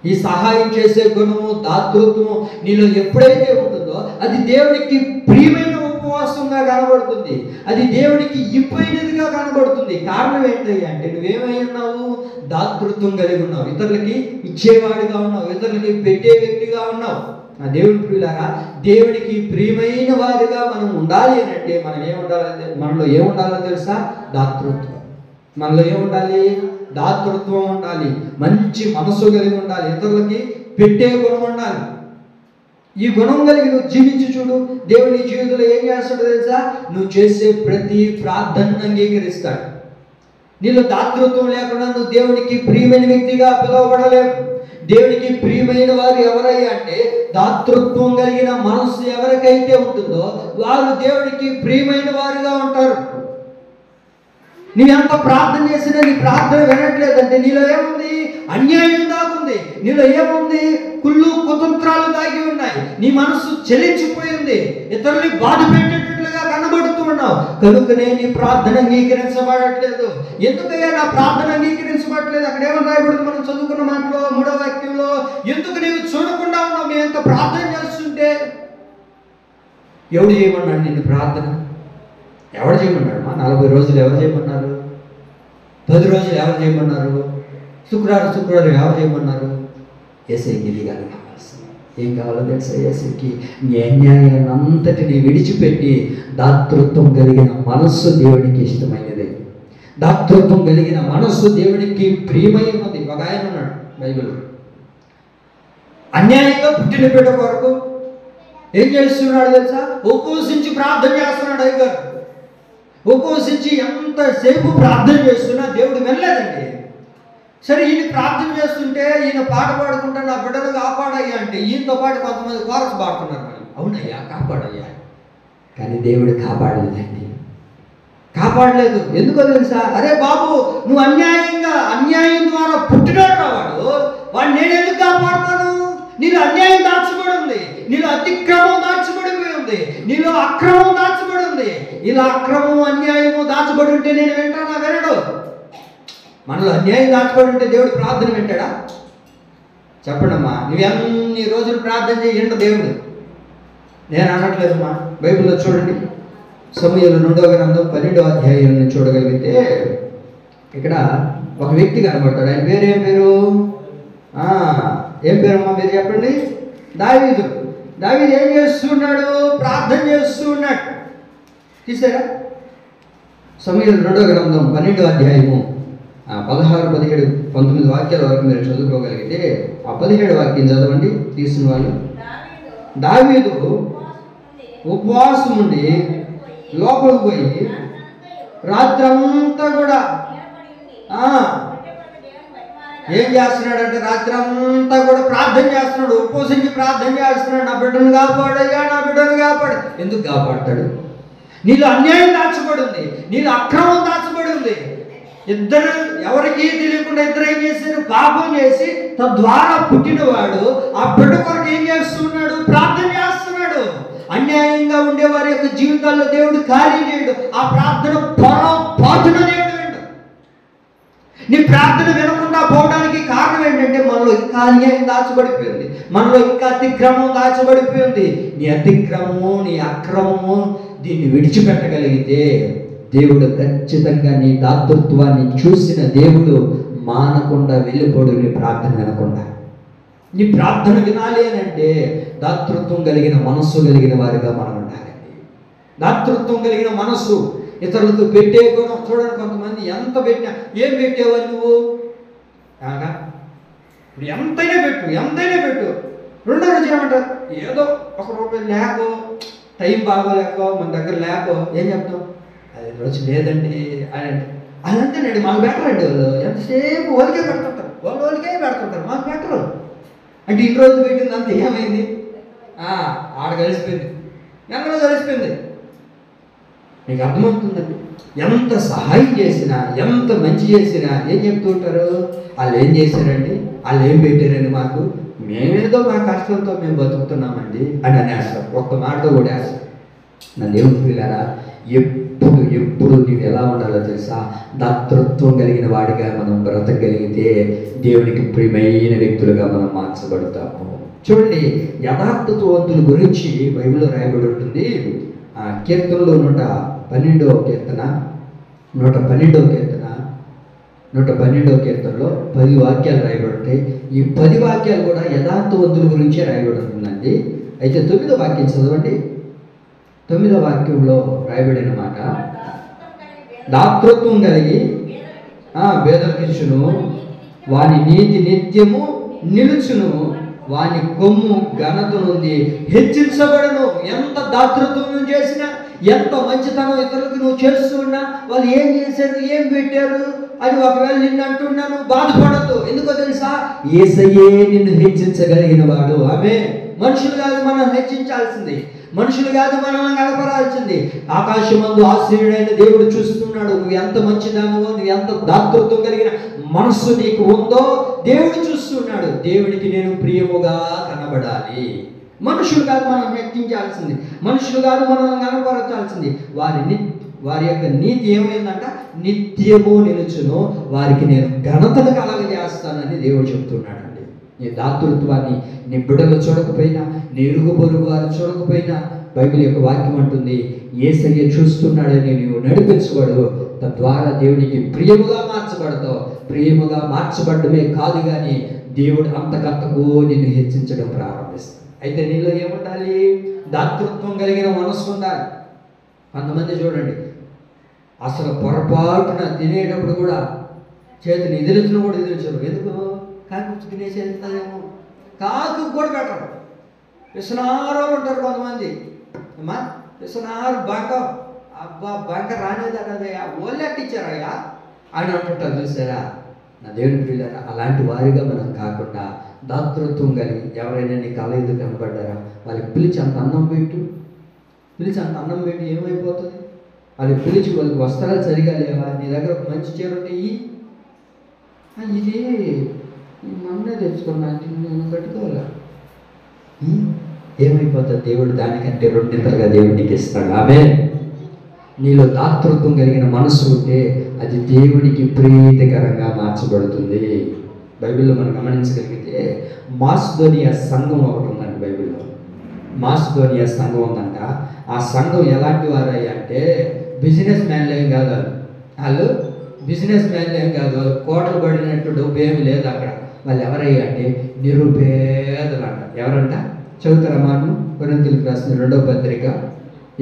ఈ సహాయం చేసే గుణము, దాతృత్వము నీలో ఎప్పుడైతే ఉంటుందో అది దేవుడికి ప్రియమైన ఉపవాసంగా కనబడుతుంది, అది దేవుడికి ఇంపైనదిగా కనబడుతుంది. కారణం ఏంటి అంటే నువ్వేమై ఉన్నావు? దాతృత్వం కలిగి ఉన్నావు, ఇతరులకి ఇచ్చేవాడిగా ఉన్నావు, ఇతరులకి పెట్టే వ్యక్తిగా ఉన్నావు. నా దేవుడి ప్రియులారా, దేవుడికి ప్రియమైన వారిగా మనం ఉండాలి అని అంటే మనలో ఏముండాలో తెలుసా? దాతృత్వం. మనలో ఏముండాలి? దాతృత్వం ఉండాలి, మంచి మనసు కలిగి ఉండాలి, ఇతరులకి పెట్టే గుణం ఉండాలి. ఈ గుణం కలిగి నువ్వు జీవించి చూడు, దేవుని జీవితంలో ఏం చేస్తాడో తెలుసా? నువ్వు చేసే ప్రతి ప్రార్థనను అంగీకరిస్తాడు. నీలో దాతృత్వం లేకుండా నువ్వు దేవునికి ప్రియమైన వ్యక్తిగా పిలువబడలేవు. దేవునికి ప్రియమైన వారు ఎవరయ్యా అంటే దాతృత్వం కలిగిన మనస్సు ఎవరికైతే ఉంటుందో వారు దేవునికి ప్రియమైన వారుగా ఉంటారు. నీవెంత ప్రార్థన చేసినా నీ ప్రార్థన వినట్లేదంటే నీలో ఏముంది? అన్యాయం దాగుంది. నీలో ఏముంది? కుళ్ళు కుతంత్రాలు దాగి ఉన్నాయి. నీ మనసు చెలించిపోయింది, ఇతరుల్ని బాధ పెట్టేటట్లుగా కనబడుతూ ఉన్నావు. కనుకనే నీ ప్రార్థన అంగీకరించబడట్లేదు. ఎందుకయ్యా నా ప్రార్థన అంగీకరించబడట్లేదు? అక్కడ ఏమని రాయబడుతుంది? మనం చదువుకున్న మాటలో 3వ వాక్యంలో, ఎందుకు నీవు చూడకుండా ఉన్నావు? మేము ఎంత ప్రార్థన చేస్తుంటే. ఎవడు చేయమన్నాడు నిన్ను ప్రార్థన? ఎవరు చేయమన్నాడు? 40 రోజులు ఎవరు చేయమన్నారు? 10 రోజులు ఎవరు చేయమన్నారు? శుక్రవారం ఎవరు చేయమన్నారు? యేసయ్యకి ఇది కానీ కావాల్సింది. ఏం కావాలో తెలుసా? యేసయ్యకి నీ అన్యాయాన్ని అంతటిని విడిచిపెట్టి దాతృత్వం కలిగిన మనస్సు దేవుడికి ఇష్టమైనది, దాతృత్వం కలిగిన మనస్సు దేవుడికి ప్రియమైనది. ఒక ఆయన ఉన్నాడు బైబిల్, అన్యాయంగా పుట్టిన బిడ్డ కొరకు ఏం చేస్తున్నాడు తెలుసా? ఉపవసించి ప్రార్థన చేస్తున్నాడు. అయ్యగారు ఉపవసించి ఎంతసేపు ప్రార్థన చేస్తున్నా దేవుడు వెళ్ళలేదండి. సరే, ఈయన ప్రార్థన చేస్తుంటే ఈయన పాట పాడుకుంటా నా బిడ్డను కాపాడయ్యా అంటే ఈయనతో పాటు కొంతమంది కోరస్ పాడుతున్నారు. అవునయ్యా కాపాడయ్యా, కానీ దేవుడు కాపాడలేదండి. కాపాడలేదు. ఎందుకో తెలుసా? అరే బాబు, నువ్వు అన్యాయం ద్వారా పుట్టినాడు వాడు నేను ఎందుకు కాపాడుతాను? నీలో అన్యాయం దాచబడి ఉంది, నీలో అతిక్రమం దాచబడి ఉంది, నీలో అక్రమం దాచబడి ఉంది. ఇలా అక్రమం అన్యాయము దాచబడి ఉంటే నేను వింటానా? వినడు. మనలో అన్యాయం దాచబడి ఉంటే దేవుడు ప్రార్థన వింటాడా? చెప్పండమ్మా. నువ్వెన్ని రోజులు ప్రార్థన చేయండి దేవుడు. నేను అనట్లేదమ్మా. బైబిల్లో చూడండి, సమూయేలు 2వ గ్రంథం 12వ అధ్యాయాన్ని చూడగలిగితే ఇక్కడ ఒక వ్యక్తి కనబడతాడు. ఆయన పేరు ఏం పేరు? ఏం పేరమ్మా? మీరు చెప్పండి. దావీదు. దావీదు ఏం చేస్తున్నాడు? ప్రార్థన చేస్తూ ఉన్నాడు. తీసారా? సమూయేలు 2వ గ్రంథం 12వ అధ్యాయము 16, 17, 19 వాక్యాల వరకు మీరు చదువుకోగలిగితే ఆ 17వ వాక్యం చదవండి తీసిన వాళ్ళు. దావీదు ఉపవాసం ఉండి లోపలికి పోయి రాత్రంతా కూడా ఏం చేస్తున్నాడంటే రాత్రి అంతా కూడా ప్రార్థన చేస్తున్నాడు, ఉపవసించి ప్రార్థన చేస్తున్నాడు. నా బిడ్డను కాపాడయ్యా, నా బిడ్డను కాపాడు. ఎందుకు కాపాడతాడు? నీళ్ళు అన్యాయం దాచబడి ఉంది, నీళ్ళు అక్రమం దాచబడి ఉంది. ఇద్దరు ఎవరికి తెలియకుండా ఇద్దరు ఏం చేశారు? పాపం చేసి తద్వారా పుట్టినవాడు ఆ బిడ్డ కొరకు ఏం చేస్తున్నాడు? ప్రార్థన చేస్తున్నాడు. అన్యాయంగా ఉండే వారి యొక్క జీవితాల్లో దేవుడు కార్యం చేయడు. ఆ ప్రార్థన పొరపాటున దేవుడు వినడు. నీ ప్రార్థన వినకుండా పోవడానికి కారణం ఏంటంటే మనలో ఇంకా అన్యాయం దాచబడిపోయింది, మనలో ఇంకా అతిక్రమం దాచబడిపోయింది. నీ అతిక్రమము, నీ అక్రమము దీన్ని విడిచిపెట్టగలిగితే దేవుడు ఖచ్చితంగా నీ దాతృత్వాన్ని చూసిన దేవుడు మానకుండా వెళ్ళిపోడు. నీ ప్రార్థన వినకుండా నీ ప్రార్థన వినాలి అని అంటే దాతృత్వం కలిగిన మనస్సు కలిగిన వారిగా మనం ఉండాలండి. దాతృత్వం కలిగిన మనస్సు, ఇతరులకు పెట్టే గుణం. చూడండి, కొంతమంది ఎంత పెట్టినా, ఏం పెట్టేవాళ్ళు నువ్వు? కాగా ఇప్పుడు ఎంతైనా పెట్టు. రెండో రోజు ఏమంటారు? ఏదో ₹1 లేకో, టైం బాగోలేకో, మన దగ్గర లేకో ఏం చెప్తాం? అది రోజు లేదండి అని అంటే అదంతేనండి, మాకు బెటర్ అండి. వాళ్ళు ఎంతసేపు వాళ్ళకే పెడుతుంటారు, మాకు బెటరు అంటే ఇన్ని రోజులు పెట్టింది అంత ఏమైంది? ఆడ కలిసిపోయింది, ఎక్కడో కలిసిపోయింది. మీకు అర్థమవుతుందండి? ఎంత సహాయం చేసినా, ఎంత మంచి చేసినా ఏం చెప్తూ ఉంటారు? వాళ్ళు ఏం చేశారండి, వాళ్ళు ఏం పెట్టారండి మాకు, మేమేదో మా కష్టంతో మేము బతుకుతున్నామండి అని అనేస్తారు. ఒక్క మాటతో కూడా వేస్తారు. నా దేవుని పిల్లారా, ఎప్పుడు నీవు ఎలా ఉండాలో తెలుసా? దాతృత్వం కలిగిన వాడిగా మనం బ్రతకగలిగితే దేవునికి ప్రియమైన వ్యక్తులుగా మనం మార్చబడతాము. చూడండి, యథార్థవంతుల గురించి బైబిల్లో రాయబడి ఉంటుంది. కీర్తనలో 112వ కీర్తన 112వ కీర్తనలో 10 వాక్యాలు రాయబడి ఉంటాయి. ఈ 10 వాక్యాలు కూడా యథార్థవంతుల గురించే రాయబడి ఉంటుందండి. అయితే 9వ వాక్యం చదవండి. 9వ వాక్యంలో రాయబడిన మాట, దాతృత్వం కలిగి బేదరికించును, వాని నీతి నిత్యము నిలుచును, వాని కొమ్ము ఘనత నుండి హెచ్చించబడను. ఎంత దాతృత్వం చేసినా, ఎంత మంచితనం ఇతరులకు నువ్వు చేస్తున్నా, వాళ్ళు ఏం చేశారు, ఏం పెట్టారు అని ఒకవేళ నిన్ను అంటున్నాను, బాధపడద్దు. ఎందుకో తెలుసా? యేసయ్యే నిన్ను హెచ్చించగలిగిన వాడు. ఆమె మనుషులు కాదు మనం హెచ్చించాల్సింది, మనుషులు కాదు మనల్ని గడపరాల్సింది. ఆకాశమందు ఆశ్రయుడైన దేవుడు చూస్తున్నాడు. నువ్వు ఎంత మంచిదానవో, నువ్వు ఎంత దాతృత్వం కలిగిన మనస్సు నీకు ఉందో దేవుడు చూస్తున్నాడు. దేవుడికి నేను ప్రియముగా కనబడాలి. మనుషులు కాదు మనం హెచ్చించాల్సింది, మనుషులు కాదు మనల్ని కనపరచాల్సింది. వారి యొక్క నీతి ఏమైందంట? నిత్యము నిలుచును, వారికి నేను ఘనతను కలగజేస్తానని దేవుడు చెప్తున్నాడు. నీ దాతృత్వాన్ని నీ బిడ్డలు చూడకపోయినా, నీ ఇరుగు పొరుగు వారు చూడకపోయినా, బైబిల్ యొక్క వాక్యం అంటుంది, యేసయ్య చూస్తున్నాడని నీవు నడిపించబడు. తద్వారా దేవునికి ప్రియముగా మార్చబడతావు. ప్రియముగా మార్చబడమే కాదు కానీ దేవుడు అంతకంతకు నిన్ను హెచ్చించడం ప్రారంభిస్తాడు. అయితే నీలో ఏముండాలి? దాతృత్వం కలిగిన మనస్సు ఉండాలి. కొంతమంది చూడండి, అసలు పొరపాటున తినేటప్పుడు కూడా చేతిని ఎదిరించిన కూడా ఎదిరించరు. ఎందుకు? కాకు తినేసి వెళ్తారేమో, కాకు కూడా పెట్టరు. విసనారో ఉంటారు కొంతమంది. అమ్మా విసనారు బంక రానేదన్నదయ్యా, ఓళ్ళు ఎట్టించారయ్యా అని అంటుంటారు. చూసారా? నా దేవుని పిల్లరా, అలాంటి వారిగా మనం కాకుండా దాతృత్వం కలిగి ఎవరైనా నీ కళ ఎందుకు కనపడ్డారా, వాళ్ళకి పిలిచి అంత అన్నం పెట్టి ఏమైపోతుంది? వాళ్ళకి పిలిచి వాళ్ళకి వస్త్రాలు సరిగా లేవా, నీ దగ్గర ఒక మంచి చీర ఉంటే ఇది మొన్నే తెచ్చుకున్నాను నేను కట్టుకోవాలా, ఏమైపోతుంది? దేవుడు దానికంటే రెండింతలుగా దేవుడికి ఇస్తాడు. ఆమె నీలో దాతృత్వం కలిగిన మనస్సు ఉంటే అది దేవునికి ప్రీతికరంగా మార్చబడుతుంది. బైబిల్లో మనం గమనించగలిగితే మాసిదోనియా సంఘం ఒకటి ఉందండి. బైబిల్లో మాసిదోనియా సంఘం ఉందంట. ఆ సంఘం ఎలాంటి వారయ్యా అంటే బిజినెస్ మ్యాన్లు ఏం కాదు వాళ్ళు, బిజినెస్ మ్యాన్లు ఏం కాదు, వాళ్ళు కోటలు పడినట్టు డబ్బు ఏమి లేదు అక్కడ. వాళ్ళు ఎవరయ్యా అంటే నిరుపేదలు అంట. ఎవరంట? చదువుతారా? మనం కొరింథీయులకు రాసిన 2వ పత్రిక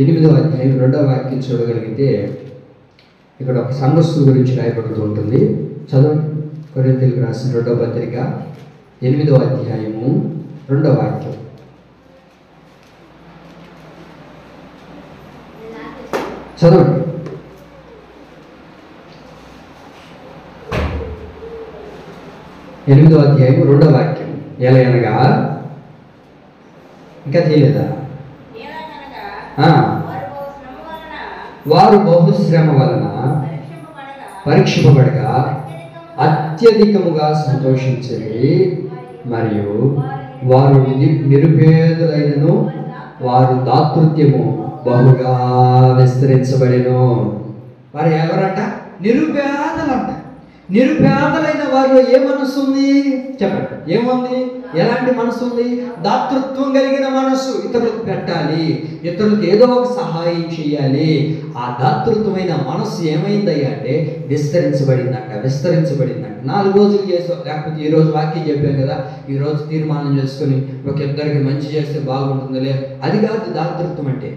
8వ అధ్యాయం 2వ వాక్యం చూడగలిగితే ఇక్కడ ఒక సంఘస్థుల గురించి రాయబడుతూ ఉంటుంది. చదవండి. కొరింథీయులకు రాసిన 2వ పత్రిక 8వ అధ్యాయము 2వ వాక్యం. చదవండి. 8వ అధ్యాయం 2వ వాక్యం. ఎలా అనగా ఇంకా తెలియదా? వారు బహుశ్రమ వలన పరీక్షింపబడగా అత్యధికముగా సంతోషించరి, మరియు వారు నిరుపేదలైనను వారు దాతృత్యము బహుగా విస్తరించబడెను. వారు ఎవరంట? నిరుపేదలంట. నిరుపేదలైన వారిలో ఏ మనసు ఉంది చెప్పండి? ఏముంది? ఎలాంటి మనసు ఉంది? దాతృత్వం కలిగిన మనసు. ఇతరులకు పెట్టాలి, ఇతరులకు ఏదో ఒక సహాయం చేయాలి. ఆ దాతృత్వమైన మనసు ఏమైందయ్యా అంటే విస్తరించబడిందంట. 4 రోజులు చేసాం, లేకపోతే ఈరోజు వాక్యం చెప్పాం కదా, ఈరోజు తీర్మానం చేసుకుని ఒక ఇద్దరికి మంచి చేస్తే బాగుంటుందిలే, అది కాదు దాతృత్వం అంటే.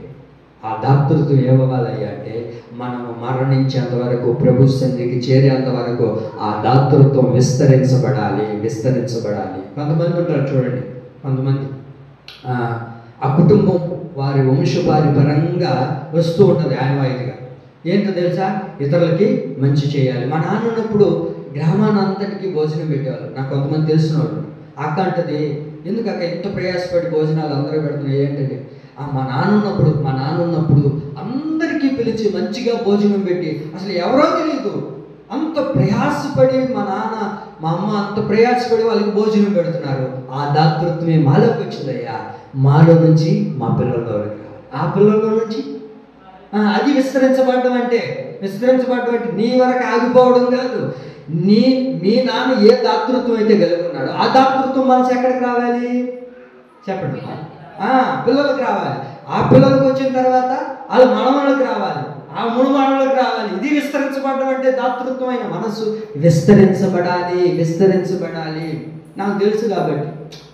ఆ దాతృత్వం ఏమవ్వాలయ్యా అంటే మనము మరణించేంత వరకు, ప్రభు సన్నిధికి చేరేంత వరకు ఆ దాతృత్వం విస్తరించబడాలి. కొంతమంది ఉంటారు చూడండి, కొంతమంది ఆ కుటుంబం వారి వంశపారిపరంగా వస్తూ ఉంటుంది ఆనవాయితీగా. ఏంటో తెలుసా? ఇతరులకి మంచి చేయాలి. మా నాన్న ఉన్నప్పుడు గ్రామానంతటికి భోజనం పెట్టేవాళ్ళు. నాకు కొంతమంది తెలిసిన వాళ్ళు. అక్క అంటది, ఎందుకు అక్క ఇంత ప్రయాసపడి భోజనాలు అందరూ పెడుతున్నాయి ఏంటంటే, మా నాన్న ఉన్నప్పుడు అందరికీ పిలిచి మంచిగా భోజనం పెట్టి, అసలు ఎవరో తెలియదు, అంత ప్రయాసపడి మా నాన్న మా అమ్మ అంత ప్రయాసపడి వాళ్ళకి భోజనం పెడుతున్నారు. ఆ దాతృత్వమే మాలోకి వచ్చిందయ్యా. మాలో నుంచి మా పిల్లల్లోకి, ఆ పిల్లల్లో నుంచి అది విస్తరించబడడం అంటే నీ వరకు ఆగిపోవడం కాదు. మీ నాన్న ఏ దాతృత్వం అయితే కలిగి ఉన్నాడో ఆ దాతృత్వం మనసు ఎక్కడికి రావాలి చెప్పండి? పిల్లలకు రావాలి. ఆ పిల్లలకు వచ్చిన తర్వాత వాళ్ళ మనవళ్ళకి రావాలి, ఆ మనవళ్ళకి రావాలి. ఇది విస్తరించబడడం అంటే దాతృత్వమైన మనసు విస్తరించబడాలి. నాకు తెలుసు కాబట్టి,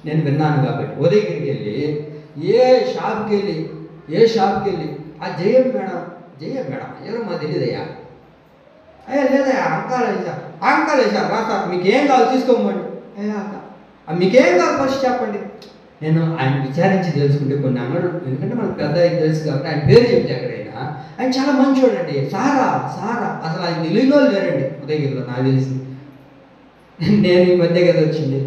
నేను విన్నాను కాబట్టి. ఉదయగిరికి వెళ్ళి ఏ షాప్కి వెళ్ళి ఆ జయం మేడం ఎవరో మాకు తెలియదయ్యా, అయ్యా లేదయ్యా అంకాలు వేసారు రా సార్, మీకు ఏం కావాలి తీసుకోమండి. మీకేం కావాలి ఫస్ట్ చెప్పండి. నేను ఆయన విచారించి తెలుసుకుంటే కొన్ని అంగడు, ఎందుకంటే మనకు పెద్ద ఆయన తెలుసు కాబట్టి ఆయన పేరు చెప్తే ఎక్కడైనా, ఆయన చాలా మంచోడండి. సారా అసలు ఆయన తెలియని వాళ్ళు లేరండి ఉదయగిరిలో నాకు తెలిసి. నేను ఈ మధ్య కదా వచ్చింది,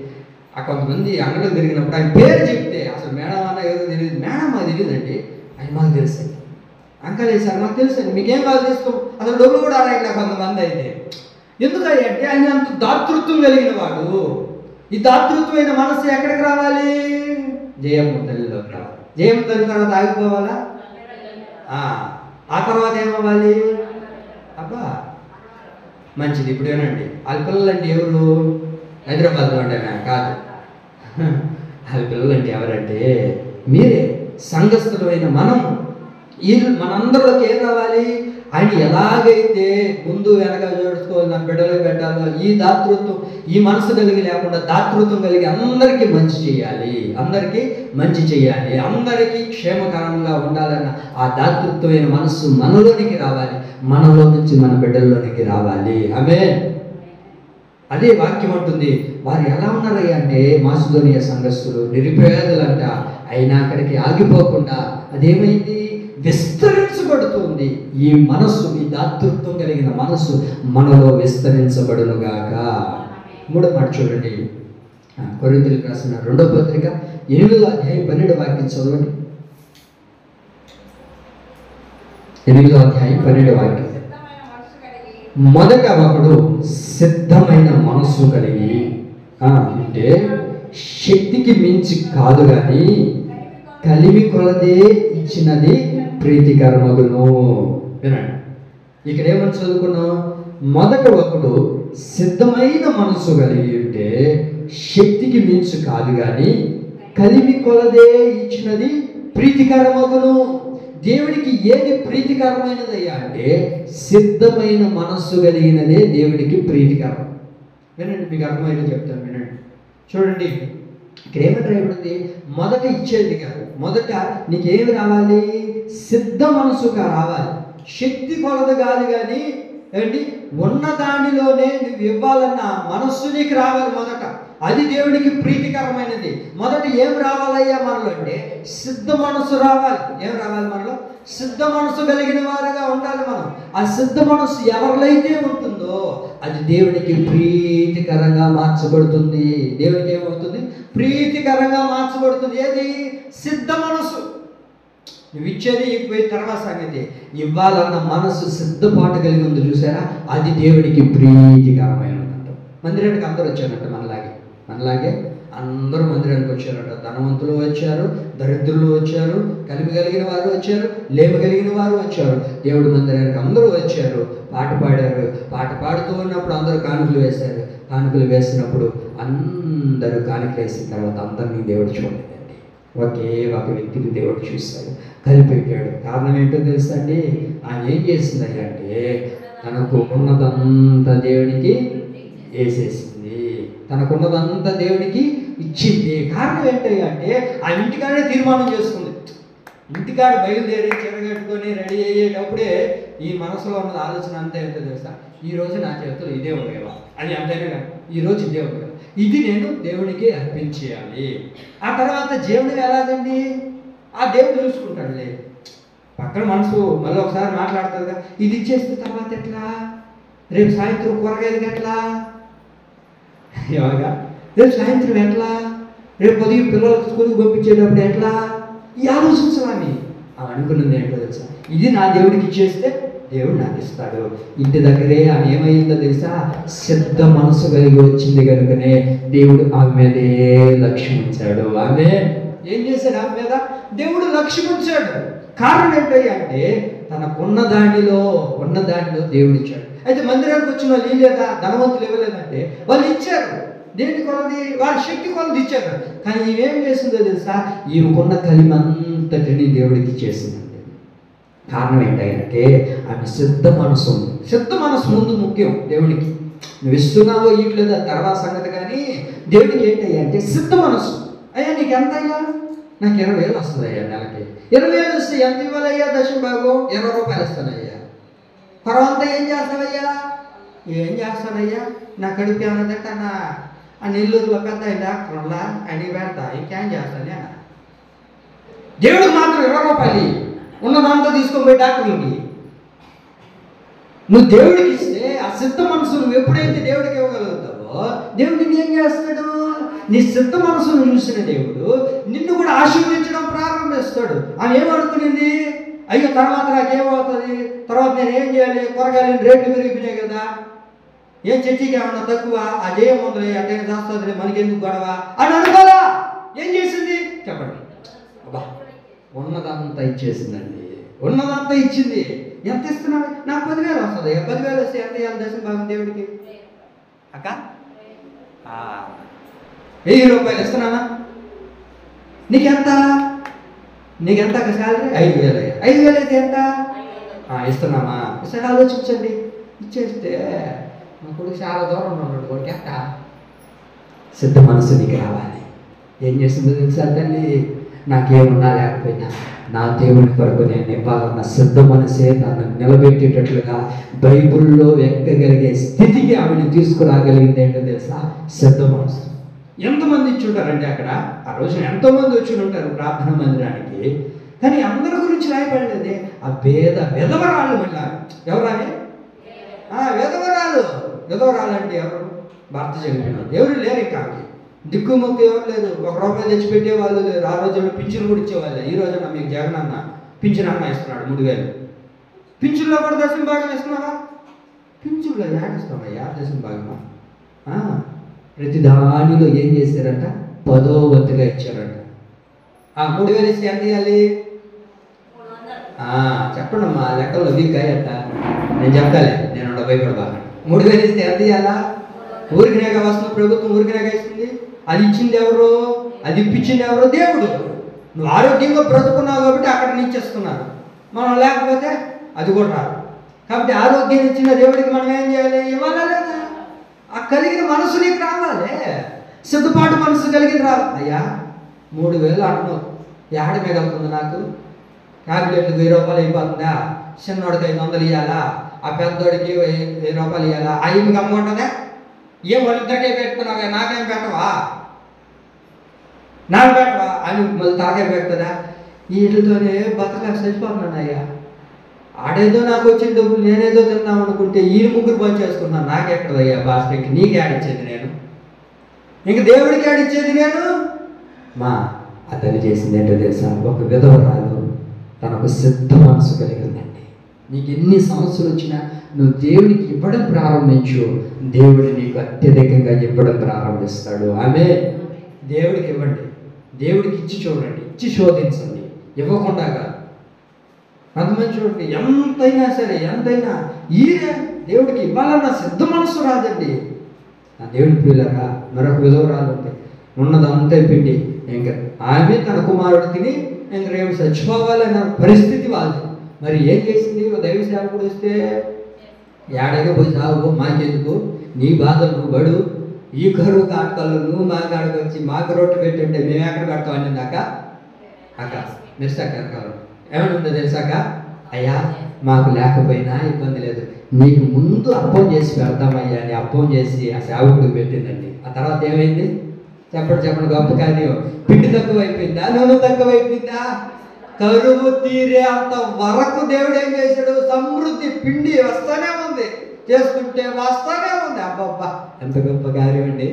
కొంతమంది అంగడిలో తిరిగినప్పుడు ఆయన పేరు చెప్తే అసలు మేడం అన్న ఏదో తెలియదు, మేడం మాకు తెలియదండి, ఆయన మాకు తెలుసు. అంకల్ వేసారు మాకు తెలుసు అండి, మీకేం కావాలి తీసుకో. అసలు డబ్బులు కూడా ఆడాయి కొంతమంది అయితే. ఎందుకంటే అంటే ఆయన అంత దాతృత్వం కలిగిన వాడు. ఈ దాతృత్వమైన మనసు ఎక్కడికి రావాలి? జయమ్మ తల్లిలోకి రావాలి. జయమ్మ తల్లి తర్వాత ఆగిపోవాలా? ఆ తర్వాత ఏమవ్వాలి? అబ్బా మంచిది. ఇప్పుడు ఏనండి వాళ్ళ పిల్లలంటే ఎవరు? హైదరాబాద్లో ఉండేనా? కాదు, వాళ్ళ పిల్లలంటే ఎవరంటే మీరే, సంఘస్థులమైన మనం. మనందరిలోకి ఏం రావాలి? ఆయన ఎలాగైతే ముందు వెనక జోడుకోవాలి, నా బిడ్డలకు పెట్టాలో ఈ దాతృత్వం, ఈ మనసు కలిగి లేకుండా దాతృత్వం కలిగి అందరికీ మంచి చేయాలి, అందరికీ క్షేమకరంగా ఉండాలన్న ఆ దాతృత్వమైన మనసు మనలోనికి రావాలి, మనలో నుంచి మన బిడ్డల్లోనికి రావాలి. ఆమేన్. అదే వాక్యం అంటుంది. వారు ఎలా ఉన్నారయ్యా అంటే మాసిదోనియా సంఘస్థులు నిరుపేదలంట. అయినా అక్కడికి ఆగిపోకుండా అదేమైంది? విస్తరించబడుతుంది. ఈ మనస్సు, ఈ దాతృత్వం కలిగిన మనస్సు మనలో విస్తరించబడునుగాక. 3వ మాట చూడండి, కొరింథీయులకు రాసిన 2వ పత్రిక 8వ అధ్యాయం 12వ వాక్యం చదవండి. 8వ అధ్యాయం 12వ వాక్యం. మొదట ఒకడు సిద్ధమైన మనస్సు కలిగి, అంటే శక్తికి మించి కాదు కానీ కలిమి కొలదే ఇచ్చినది ప్రీతికరమగును. వినండి, ఇక్కడ ఏమని చదువుకున్నాం? మొదట ఒకడు సిద్ధమైన మనసు కలిగి ఉంటే శక్తికి మించి కాదు కానీ కలిమి కొలదే ఇచ్చినది ప్రీతికరమగును. దేవుడికి ఏది ప్రీతికరమైనదయ్యా అంటే సిద్ధమైన మనస్సు కలిగినదే దేవుడికి ప్రీతికరం. వినండి, మీకు అర్థమైనా చెప్తాను, వినండి. చూడండి, ఇక్కడ ఏమని రాయబడింది? మొదట ఇచ్చేది కాదు, మొదట నీకేమి రావాలి? సిద్ధ మనసుగా రావాలి. శక్తి కొలది కాదు కానీ ఏంటి, ఉన్న దానిలోనే నువ్వు ఇవ్వాలన్న మనస్సు నీకు రావాలి మొదట. అది దేవుడికి ప్రీతికరమైనది. మొదట ఏం రావాలయ్యా మనలో అంటే సిద్ధ మనసు రావాలి. ఏం రావాలి మనలో? సిద్ధ మనసు కలిగిన వారుగా ఉండాలి మనం. ఆ సిద్ధ మనసు ఎవరిలైతే ఉంటుందో అది దేవుడికి ప్రీతికరం. ప్రీతికరంగా మార్చబడుతుంది. దేవునికి ఏమవుతుంది? ప్రీతికరంగా మార్చబడుతుంది. ఏది? సిద్ధ మనసు. నువ్వు ఇచ్చేది పోయి తర్వాత సంగతి. ఇవ్వాలన్న మనసు సిద్ధపాటు కలిగి ఉంది చూసారా, అది దేవునికి ప్రీతికరమైనదంట. మందిరానికి అందరూ వచ్చారంట, మనలాగే అందరూ మందిరానికి వచ్చారంట. ధనవంతులు వచ్చారు, దరిద్రులు వచ్చారు, కలిమి కలిగిన వారు వచ్చారు, లేమి కలిగిన వారు వచ్చారు. దేవుడి మందిరానికి అందరూ వచ్చారు, పాట పాడారు. పాట పాడుతూ ఉన్నప్పుడు అందరూ కానుకలు వేశారు. కానుకలు వేసినప్పుడు అందరూ కానుకలు వేసిన తర్వాత అందరినీ దేవుడు చూడలేదండి. ఒకే ఒక వ్యక్తిని దేవుడు చూశాడు, కలిపెట్టాడు. కారణం ఏంటో తెలుసా అండి? ఆయన ఏం చేసింది అంటే తనకు ఉన్నదంతా దేవునికి వేసేసింది, తనకున్నదంతా దేవునికి ఇచ్చింది. కారణం ఏంటంటే ఆ ఇంటికాడే తీర్మానం చేసుకుంది. ఇంటికాడ బయలుదేరి చెరగట్టుకొని రెడీ అయ్యేటప్పుడే ఈ మనసులో ఉన్న ఆలోచన అంతా ఏంటో తెలుసా? ఈరోజు నా చేతులు ఇదే ఉండేవా అది అంతేనే కాదు, ఈరోజు ఇదే ఉండేవా, ఇది నేను దేవునికి అర్పించేయాలి. ఆ తర్వాత జీవనం ఎలాగండి? ఆ దేవుడు చూసుకుంటాడులే. పక్కన మనసు మళ్ళీ ఒకసారి మాట్లాడుతుందిగా, ఇది ఇచ్చేస్తే తర్వాత ఎట్లా, రేపు సాయంత్రం కూరగాయలకి ఎట్లా, ఇలాగా రేపు సాయంత్రం ఎట్లా, రేపు ఉదయం పిల్లలకు స్కూల్కి పంపించేటప్పుడు ఎట్లా, ఈ ఆలోచించాలని ఆమె అనుకున్నది ఏంటో తెలుసా? ఇది నా దేవుడికి ఇచ్చేస్తే దేవుడు నాకు ఇస్తాడు. ఇంటి దగ్గరే ఆమె ఏమైందో తెలుసా? సిద్ధ మనసు కలిగి వచ్చింది కనుకనే దేవుడు ఆమె మీదే లక్ష్యం ఉంచాడు. ఆమె ఏం చేశాడు? ఆమె మీద దేవుడు లక్ష్యం ఉంచాడు. కారణం ఏంటంటే తనకున్న దానిలో దేవుడు ఇచ్చాడు. అయితే మందిరానికి వచ్చిన వాళ్ళు ఇవ్వలేదా? ధనవంతులు ఇవ్వలేదంటే వాళ్ళు ఇచ్చారు. దేని కొలది? వారి శక్తి కొలది ఇచ్చారు. కానీ ఈమెం చేసిందో తెలుసా? ఈమెకున్న కలిమంతటిని దేవుడికి ఇచ్చేసిందండి. కారణం ఏంటంటే ఆమె సిద్ధ మనసు ఉంది. సిద్ధ మనసు ముందు ముఖ్యం దేవుడికి. నువ్వు ఇస్తున్నావో ఇట్లేదో తర్వాత సంగతి, కానీ దేవుడికి ఏంటంటే సిద్ధ మనసు. అయ్యా నీకు ఎంత అయ్యా? నాకు 20,000 వస్తుంది అయ్యా నెలకి. 20,000 వస్తే ఎంత ఇవ్వాలయ్యా? దశభాగం 20 రూపాయలు ఇస్తానయ్యా. తర్వాత ఏం చేస్తావయ్యా? ఏం చేస్తానయ్యా? నా కడుపు ఏమన్నా తింటానా? ఆ నెల్లూరులో పెద్ద డాక్టర్లా అని పెడతా, ఇంకేం చేస్తానే. దేవుడికి మాత్రం 20 రూపాయలు ఉన్నదంతా తీసుకొని పోయి డాక్టర్లకి. నువ్వు దేవుడికి ఇస్తే ఆ సిద్ధ మనసు నువ్వు ఎప్పుడైతే దేవుడికి ఇవ్వగలుగుతావో దేవుడిని ఏం చేస్తాడు? నీ సిద్ధ మనసును చూసిన దేవుడు నిన్ను కూడా ఆశీర్వదించడం ప్రారంభిస్తాడు. ఆమె ఏమనుకునింది? అయ్యో తర్వాత నాకేమవుతుంది, తర్వాత నేను ఏం చేయాలి, కూరగాయలు రేట్లు పెరిగిపోయినాయి కదా, ఏం చర్చికి ఏమన్నా తక్కువ, అదేముంది అంటే చేస్తుంది, మనకెందుకు గొడవ అని అనుకోదా? ఏం చేసింది చెప్పండి? అబ్బా, ఉన్నదంతా ఇచ్చేసిందండి. ఉన్నదంతా ఇచ్చింది. ఎంత ఇస్తున్నావు? నాకు 10,000 వస్తుంది. 10,000 వస్తే ఎంత ఇవ్వాలి దశమ భాగం దేవుడికి? అక్క 1,000 రూపాయలు ఇస్తున్నానా? నీకెంత అక్క శాలరీ? 5,000. 5,000 అయితే ఎంత ఇస్తున్నామా? సరే ఆలోచించండి. ఇచ్చేస్తే మా కొడుకు చాలా దూరం ఉన్నాడు, కొడుకు ఎంత సిద్ధ మనసు నీకు రావాలి. ఏం చేస్తుందో తెలుసా తల్లి? నాకేమున్నా లేకపోయినా నా దేవుని కొరకు నేను ఇవ్వాలన్న సిద్ధ మనసే తను నిలబెట్టేటట్లుగా బైబిల్లో ఎక్కగలిగే స్థితికి ఆమెను తీసుకురాగలిగింది ఏంటో తెలుసా? సిద్ధ మనసు. ఎంతమంది ఇచ్చి ఉంటారంటే అక్కడ ఆ రోజున ఎంతోమంది వచ్చి ఉంటారు ప్రార్థన మందిరానికి, కానీ అందరి గురించి రాయబడలేదే. ఆ విధవరాళ్ళు మళ్ళా ఎవరాని? విధవరాలు అంటే ఎవరు? భర్త చనిపోయినారు, ఎవరు లేరు. ఇంకా దిక్కుముక్కు ఎవరు లేరు. 1 రూపాయి తెచ్చిపెట్టే వాళ్ళు లేరు. ఆ రోజుల్లో పింఛను కూడా ఇచ్చేవాళ్ళు. ఈ రోజున మీకు జగన్ అన్న పింఛన్ అన్న ఇస్తున్నాడు 3,000. పింఛన్లో కూడా దశమ భాగం ఇస్తున్నావా? పింఛన్లో ఏడిస్తామయ్యా దశమ భాగమా? ప్రతి దానిలో ఏం చేశారంట? 10వ వంతుగా ఇచ్చారంట. 3,000 ఇస్తే ఎంత ఇవ్వాలి? చెప్పండి అమ్మా, లెక్కల్లో వీక్ అయ్యట. నేను చెప్పాలి, నేను భయపడబాను. 3,000 ఇస్తే ఎంత ఇవ్వాలా? ఊరికినాక వస్తుంది ప్రభుత్వం, ఊరికినాక ఇస్తుంది. అది ఇచ్చింది ఎవరు? అది ఇప్పించింది ఎవరు? దేవుడు. నువ్వు ఆరోగ్యంగా బ్రతుకున్నావు కాబట్టి అక్కడ నుంచి ఇస్తున్నారు. మనం లేకపోతే అది కూడా రాదు. కాబట్టి ఆరోగ్యం ఇచ్చిన దేవుడికి మనం ఏం చేయాలి? ఇవ్వాలా లేదా? ఆ కలిగిన మనసు నీకు రావాలి. సిద్ధపాటు మనసు కలిగిన రావాలి. అయ్యా 3,000 అంటున్నావు, ఏడ మిగలుతుంది నాకు? ట్యాబ్లెట్లు 1,000 రూపాయలు అయిపోతుందా? చిన్నోడికి 500 ఇవ్వాలా? ఆ పెద్దోడికి 1,000 రూపాయలు ఇవ్వాలా? అయ్యి అమ్ముకుంటుందా? ఏం వాళ్ళిద్దరికే పెట్టుకున్నావు, నాకేం పెట్టవా? నాకు పెట్టవా అని మళ్ళీ తాకే పెడుతుందా? వీటితోనే బతక చచ్చిపోతున్నాడు అయ్యా. ఆడేదో నాకు వచ్చిన డబ్బులు నేనేదో తిన్నాం అనుకుంటే ఈ ముగ్గురు పని చేసుకున్నాను, నాకెక్కడదయ్యా పాస్టర్కి, నీకు ఆడిచ్చేది నేను, ఇంక దేవుడికి ఆడిచ్చేది నేను. మా అతను చేసింది ఏంటో తెలుసా? ఒక విధవరాలు తనకు సిద్ధ మనసు కలిగిందండి. నీకు ఎన్ని సమస్యలు వచ్చినా నువ్వు దేవుడికి ఇవ్వడం ప్రారంభించు, దేవుడు నీకు అత్యధికంగా ఇవ్వడం ప్రారంభిస్తాడు. ఆమె దేవుడికి ఇవ్వండి, దేవుడికి ఇచ్చి చూడండి, ఇచ్చి శోధించండి, ఇవ్వకుండా కాదు. కొంతమంది చూడండి, ఎంతైనా సరే ఎంతైనా ఈరే దేవుడికి ఇవ్వాలన్న సిద్ధ మనసు రాదండి. నా దేవుడి పిల్లరా, మరొక విధవరాలు ఉంది, ఉన్నదంతా పిండి, ఇంకా ఆమె తన కుమారుడు తిని ఇంక రేపు చచ్చిపోవాలన్న పరిస్థితి వాళ్ళది. మరి ఏం చేసింది? దైవ సేవకుడు వస్తే ఏడైనా పోయి సాగు, మాకెందుకు, నీ బాధలు నువ్వు పడు, ఈ కరువు కాటకాలు నువ్వు మా కాడికి వచ్చి మాకు రొట్టె పెట్టంటే మేము ఎక్కడ కడతామని అక్క మిర్సాక వెనకాల ఏమనుందో తెలుసాక, అయ్యా మాకు లేకపోయినా ఇబ్బంది లేదు, నీకు ముందు అప్పం చేసి పెడతామయ్యా అని అప్పం చేసి ఆ సేవకుడికి పెట్టిందండి. ఆ తర్వాత ఏమైంది? చెప్పండి గొప్ప కార్యం. పిండి తక్కువ అయిపోయిందా? నూనె తక్కువ అయిపోయిందా? కరువు తీరే అంత వరకు దేవుడు ఏం చేశాడు? సమృద్ధి పిండి వస్తానే ఉంది, చేసుకుంటే వస్తానే ఉంది. అబ్బబ్బా, ఎంత గొప్ప కార్యం అండి.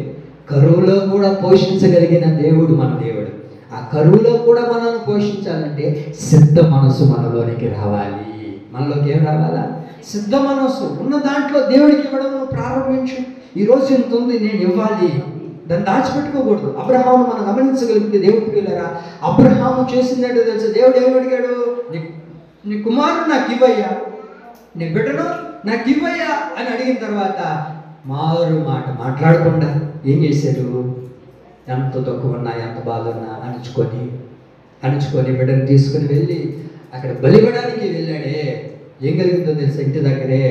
కరువులో కూడా పోషించగలిగిన దేవుడు మన దేవుడు. ఆ కరువులో కూడా మనల్ని పోషించాలంటే సిద్ధ మనసు మనలోనికి రావాలి. మనలోకి ఏం రావాలా? సిద్ధ మనసు. ఉన్న దాంట్లో దేవుడికి ఇవ్వడం ప్రారంభించు. ఈరోజు ఇంత ఉంది, నేను ఇవ్వాలి, దాన్ని దాచిపెట్టుకోకూడదు. అబ్రహాము మనం గమనించగలిగితే దేవుడి పిల్లరా, అబ్రహాము చేసిందంటే తెలుసు, దేవుడు ఏమి అడిగాడు? నీ కుమారుడు నాకు ఇవ్వయ్యా, నీ బిడ్డను నాకు ఇవ్వయ్యా అని అడిగిన తర్వాత మారు మాట మాట్లాడకుండా ఏం చేశాడు? ఎంత తక్కువ ఉన్నా ఎంత బాధ ఉన్నా అణుచుకొని బిడ్డను తీసుకుని వెళ్ళి అక్కడ బలివ్వడానికి వెళ్ళాడే. ఏం కలిగిందో తెలుసా? ఇంటి దగ్గరే